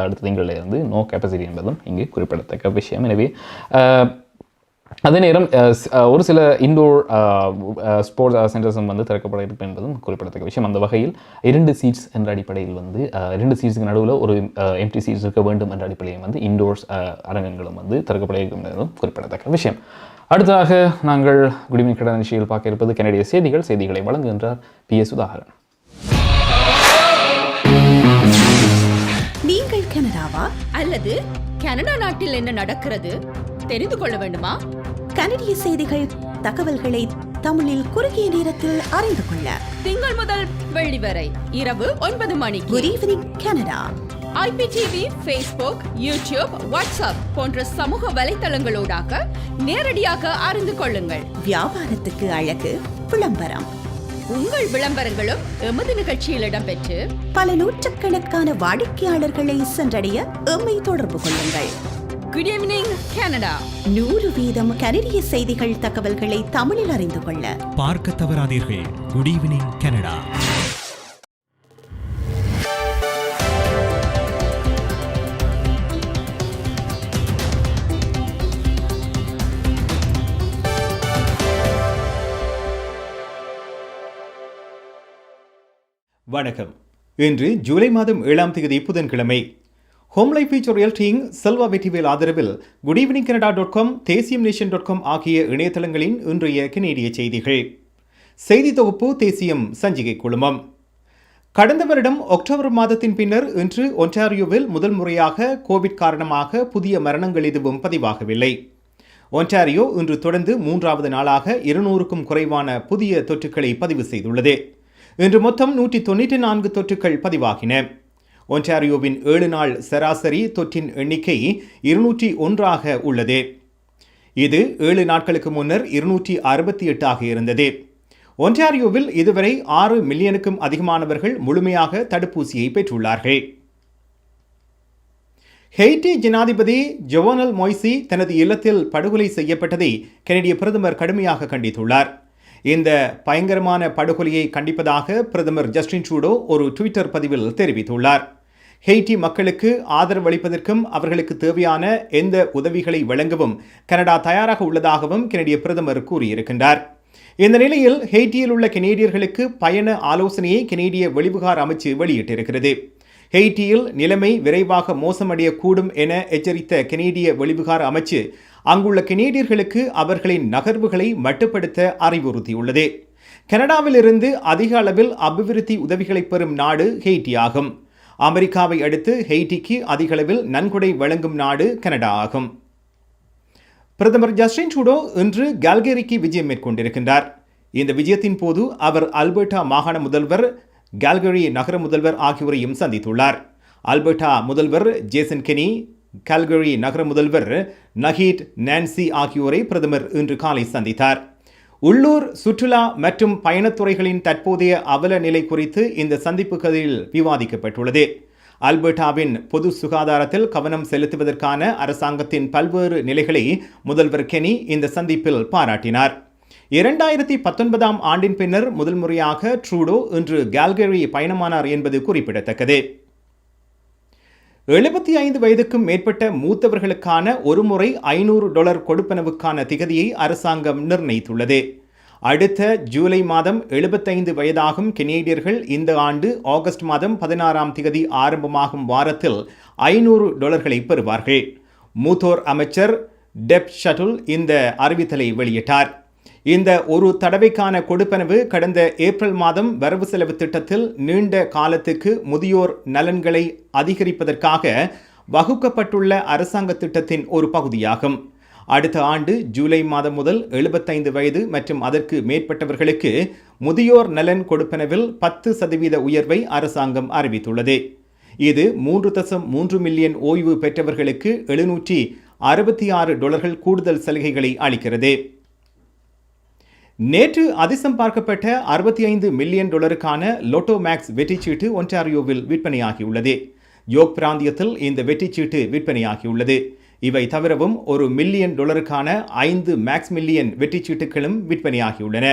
அடுத்த திங்களிலிருந்து நோ கெப்பாசிட்டி என்பதும் இங்கு குறிப்பிடத்தக்க விஷயம். எனவே அதே நேரம் ஒரு சில இண்டோர் ஸ்போர்ட்ஸ் சென்டர்ஸும் திறக்கப்பட இருக்கும் என்பதும் குறிப்பிடத்தக்க விஷயம். அந்த வகையில் 2 சீட்ஸ் என்ற அடிப்படையில் 2 சீட்ஸுக்கு நடுவில் ஒரு எம்டி சீட்ஸ் இருக்க வேண்டும் என்ற அடிப்படையில் இண்டோர்ஸ் அரங்கங்களும் திறக்கப்பட இருக்கும் என்பதும் குறிப்பிடத்தக்க விஷயம். அடுத்ததாக நாங்கள் குட் ஈவினிங் கனடா நிகழ்ச்சியில் பார்க்க இருப்பது கனடிய செய்திகளை வழங்குகின்றார் PS சுதாகரன். நீங்கள் கனடாவா அல்லது கனடா நாட்டில் என்ன நடக்கிறது தெரிந்து கொள்ள வேண்டுமா? கனடிய செய்திகள், தகவல்களை தமிழில் குறுகிய நேரத்தில் அறிந்து கொள்ள திங்கள் முதல் வெள்ளி வரை இரவு 9 மணிக்கு good evening Canada IPTV, Facebook, YouTube, WhatsApp போன்ற சமூக வலைத்தளங்களோடாக நேரடியாக அறிந்து கொள்ளுங்கள். வியாபாரத்துக்கு அழகு விளம்பரம். உங்கள் விளம்பரங்களும் எமது நிகழ்ச்சியில் இடம்பெற்று பல நூற்றுக்கணக்கான வாடிக்கையாளர்களை சென்றடைய எம்மை தொடர்பு கொள்ளுங்கள். Good evening Canada. 100% கனடிய செய்திகள், தகவல்களை தமிழில் அறிந்து கொள்ள பார்க்க தவறாதீர்கள். Good evening Canada. வணக்கம். இன்று ஜூலை மாதம் 7ஆம் தேதி புதன்கிழமை. ஹோம் லைஃப் ஃபியூச்சரியல்டிங் செல்வா வெற்றிவேல் ஆதரவில் குட் ஈவினிங் கனடா.com, தேசியம்நேஷன்.com ஆகிய இணையதளங்களின் இன்றைய கனேடிய செய்திகள். செய்தி தொகுப்பு தேசியம் சஞ்சிகை குழுமம். கடந்த வருடம் அக்டோபர் மாதத்தின் பின்னர் இன்று ஒன்டாரியோவில் முதல் முறையாக கோவிட் காரணமாக புதிய மரணங்கள் எதுவும் பதிவாகவில்லை. ஒன்டாரியோ இன்று தொடர்ந்து 3வது நாளாக 200க்கும் குறைவான புதிய தொற்றுக்களை பதிவு செய்துள்ளது. இன்று மொத்தம் 194 தொற்றுக்கள் பதிவாகின. ஒன்டாரியோவின் 7 நாள் சராசரி தொற்றின் எண்ணிக்கை 201 உள்ளது. இது 7 நாட்களுக்கு முன்னர் 268 இருந்தது. ஒன்டாரியோவில் இதுவரை 6 மில்லியனுக்கும் அதிகமானவர்கள் முழுமையாக தடுப்பூசியை பெற்றுள்ளார்கள். ஹெய்ட்டி ஜனாதிபதி ஜோவனல் மொய்சி தனது இல்லத்தில் படுகொலை செய்யப்பட்டதை கனடிய பிரதமர் கடுமையாக கண்டித்துள்ளார். இந்த பயங்கரமான படுகொலையை கண்டிப்பதாக பிரதமர் ஜஸ்டின் ட்ரூடோ ஒரு ட்விட்டர் பதிவில் தெரிவித்துள்ளார். ஹெய்ட்டி மக்களுக்கு ஆதரவு அளிப்பதற்கும் அவர்களுக்கு தேவையான எந்த உதவிகளை வழங்கவும் கனடா தயாராக உள்ளதாகவும் கனடிய பிரதமர் கூறியிருக்கின்றார். இந்த நிலையில் ஹெய்ட்டியில் உள்ள கனேடியர்களுக்கு பயண ஆலோசனையை கனேடிய வெளிவிகார அமைச்சு வெளியிட்டிருக்கிறது. ஹெய்ட்டியில் நிலைமை விரைவாக மோசமடையக்கூடும் என எச்சரித்த கனேடிய வெளிவிகார அமைச்சு அங்குள்ள கனேடியர்களுக்கு அவர்களின் நகர்வுகளை மட்டுப்படுத்த அறிவுறுத்தியுள்ளது. கனடாவிலிருந்து அதிக அளவில் அபிவிருத்தி உதவிகளை பெறும் நாடு ஹெய்ட்டி ஆகும். அமெரிக்காவை அடுத்து ஹெய்ட்டிக்கு அதிக அளவில் நன்கொடை வழங்கும் நாடு கனடா ஆகும். பிரதமர் ஜஸ்டின் ட்ரூடோ இன்று கால்கரிக்கு விஜயம் மேற்கொண்டிருக்கின்றார். இந்த விஜயத்தின் போது அவர் அல்பர்டா மாகாண முதல்வர், கால்கரி நகர முதல்வர் ஆகியோரையும் சந்தித்துள்ளார். அல்பர்டா முதல்வர் ஜேசன் கெனி, கால்கரி நகர முதல்வர் நஹீட் நான்சி ஆகியோரை பிரதமர் இன்று காலை சந்தித்தார். உள்ளூர் சுற்றுலா மற்றும் பயணத்துறைகளின் தற்போதைய அவல நிலை குறித்து இந்த சந்திப்புகளில் விவாதிக்கப்பட்டுள்ளது. அல்பர்டாவின் பொது சுகாதாரத்தில் கவனம் செலுத்துவதற்கான அரசாங்கத்தின் பல்வேறு நிலைகளை முதல்வர் கெனி இந்த சந்திப்பில் பாராட்டினார். 2019 ஆண்டின் பின்னர் முதல் முறையாக ட்ரூடோ இன்று கால்கரி பயணமானார் என்பது குறிப்பிடத்தக்கது. 75 வயதுக்கும் மேற்பட்ட மூத்தவர்களுக்கான ஒருமுறை $500 கொடுப்பனவுக்கான திகதியை அரசாங்கம் நிர்ணயித்துள்ளது. அடுத்த ஜூலை மாதம் 75 வயதாகும் கனேடியர்கள் இந்த ஆண்டு ஆகஸ்ட் மாதம் 16ஆம் திகதி ஆரம்பமாகும் வாரத்தில் $500 பெறுவார்கள். மூத்தோர் அமைச்சர் டெப் ஷட்டுல் இந்த அறிவித்தலை வெளியிட்டார். இந்த ஒரு தடவைக்கான கொடுப்பனவு கடந்த ஏப்ரல் மாதம் வரவு செலவு திட்டத்தில் நீண்ட காலத்துக்கு முதியோர் நலன்களை அதிகரிப்பதற்காக வகுக்கப்பட்டுள்ள அரசாங்க திட்டத்தின் ஒரு பகுதியாகும். அடுத்த ஆண்டு ஜூலை மாதம் முதல் 75 வயது மற்றும் அதற்கு மேற்பட்டவர்களுக்கு முதியோர் நலன் கொடுப்பனவில் 10% உயர்வை அரசாங்கம் அறிவித்துள்ளது. இது $3.3 மில்லியன் ஓய்வு பெற்றவர்களுக்கு $766 கூடுதல் சலுகைகளை அளிக்கிறது. நேற்று அதிசம் பார்க்கப்பட்ட $65 மில்லியன் லோட்டோ மேக்ஸ் வெற்றிச்சீட்டு ஒன்டாரியோவில் விற்பனையாகியுள்ளது. யோக் பிராந்தியத்தில் இந்த வெற்றிச்சீட்டு விற்பனையாகியுள்ளது. இவை தவிரவும் $1 மில்லியன் 5 மேக்ஸ் மில்லியன் வெற்றிச்சீட்டுகளும் விற்பனையாகியுள்ளன.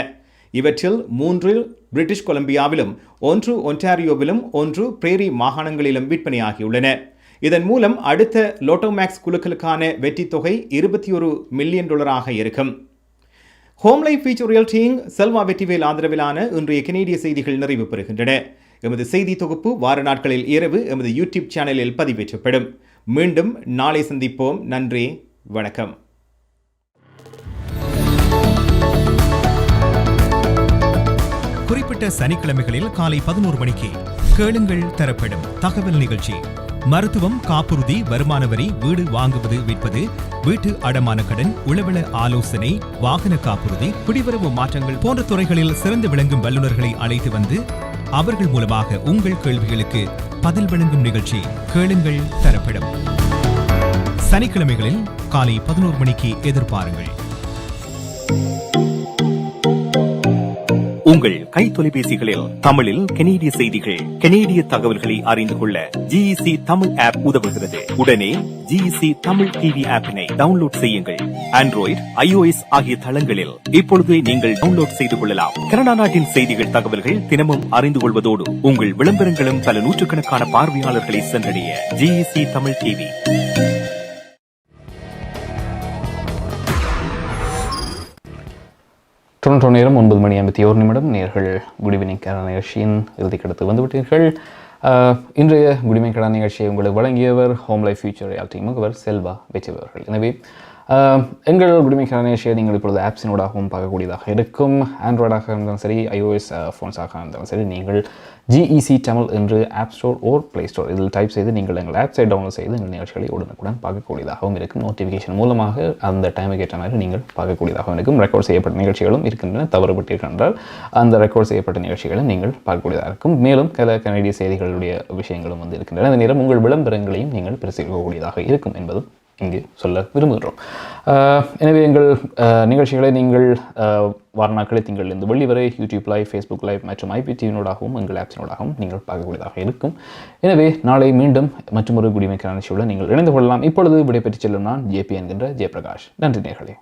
இவற்றில் 3 பிரிட்டிஷ் கொலம்பியாவிலும் 1 ஒன்டாரியோவிலும் 1 பிரேரி மாகாணங்களிலும் விற்பனையாகியுள்ளன. இதன் மூலம் அடுத்த லோட்டோ மேக்ஸ் குழுக்களுக்கான வெற்றி தொகை $21 மில்லியன் இருக்கும். ஹோம் லைஃப் ஃபியூச்சரியல்டிங் செல்வா வெற்றிவேல் ஆதரவிலான இன்றைய கனேடிய செய்திகள் நிறைவு பெறுகின்றன. எமது செய்தி தொகுப்பு வார நாட்களில் இரவு எமது யூடியூப் சேனலில் பதிவேற்றப்படும். மீண்டும் நாளை சந்திப்போம். நன்றி, வணக்கம். குறிப்பிட்ட சனிக்கிழமைகளில் காலை 11 மணிக்கு கேளுங்கள் தரப்படும் தகவல் நிகழ்ச்சி. மருத்துவம், காப்புறுதி, வருமான வரி, வீடு வாங்குவது விற்பது, வீட்டு அடமான கடன், உளவள ஆலோசனை, வாகன காப்புறுதி, குடிவரவு மாற்றங்கள் போன்ற துறைகளில் சிறந்து விளங்கும் வல்லுநர்களை அழைத்து வந்து அவர்கள் மூலமாக உங்கள் கேள்விகளுக்கு பதில் வழங்கும் நிகழ்ச்சி கேளுங்கள் தரப்படும். சனிக்கிழமைகளில் காலை 11 மணிக்கு எதிர்பாருங்கள். உங்கள் கை தொலைபேசிகளில் தமிழில் கனேடிய செய்திகள், கனேடிய தகவல்களை அறிந்து கொள்ள ஜிஇசி தமிழ் ஆப் உதவுகிறது. உடனே ஜிஇசி தமிழ் டிவி ஆப்பினை டவுன்லோட் செய்யுங்கள். ஆண்ட்ராய்டு, iOS ஆகிய தளங்களில் இப்பொழுதே நீங்கள் டவுன்லோட் செய்து கொள்ளலாம். கனடா நாட்டின் செய்திகள், தகவல்கள் தினமும் அறிந்து கொள்வதோடு உங்கள் விளம்பரங்களும் பல நூற்றுக்கணக்கான பார்வையாளர்களை சென்றடைய ஜிஇசி தமிழ் டிவி. டொரண்டோ நேரம் 9:51 நேர்கள் குட் ஈவினிங் கனடா நிகழ்ச்சியின் இறுதிக்கடத்து வந்துவிட்டீர்கள். இன்றைய குட் ஈவினிங் கனடா நிகழ்ச்சியை உங்களுக்கு வழங்கியவர் ஹோம் லைஃப் ஃபியூச்சர் ரியாலிட்டி முகவர் செல்வா வெற்றிவர்கள். எனவே எங்கள் குட் ஈவினிங் கனடா நிகழ்ச்சியை நீங்கள் இப்பொழுது ஆப்ஸினோடாகவும் பார்க்கக்கூடியதாக இருக்கும். ஆண்ட்ராய்டாக இருந்தாலும் சரி, iOS ஃபோன்ஸாக இருந்தாலும் சரி, நீங்கள் ஜிஇசி தமிழ் என்று ஆப் ஸ்டோர் ஓர் ப்ளே ஸ்டோர் இதில் டைப் செய்து நீங்கள் எங்கள் ஆப்ஸை டவுன்லோட் செய்து எங்கள் நிகழ்ச்சிகளை உடனுக்குடன் பார்க்கக்கூடியதாகவும் இருக்கும். நோட்டிஃபிகேஷன் மூலமாக அந்த டைமுக்கு ஏற்ற மாதிரி நீங்கள் பார்க்கக்கூடியதாகவும் இருக்கும். ரெக்கார்ட் செய்யப்பட்ட நிகழ்ச்சிகளும் இருக்கின்றன. தவறுபட்டிருக்கின்றால் அந்த ரெக்கார்ட் செய்யப்பட்ட நிகழ்ச்சிகளை நீங்கள் பார்க்கக்கூடியதாக இருக்கும். மேலும் சில கனடிய செய்திகளுடைய விஷயங்களும் வந்து இருக்கின்றன. அந்த நேரம் உங்கள் விளம்பரங்களையும் நீங்கள் பரிசீலிக்கக்கூடியதாக இருக்கும் என்பதும் இங்கு சொல்ல விரும்புகிறோம். எனவே எங்கள் நிகழ்ச்சிகளை நீங்கள் வார நாட்களை திங்களிலிருந்து வெள்ளி வரை யூடியூப் லைவ், ஃபேஸ்புக் லைவ் மற்றும் IPTV-னோடாகவும் எங்கள் ஆப்ஸினோடாகவும் நீங்கள் பார்க்கக்கூடியதாக இருக்கும். எனவே நாளை மீண்டும் மற்றொரு குடிமைக்கான நிகழ்ச்சியுடன் நீங்கள் இணைந்து கொள்ளலாம். இப்பொழுது விடைபெற்று செல்லும் நான் JP என்கின்ற ஜெயபிரகாஷ். நன்றி நேர்களே.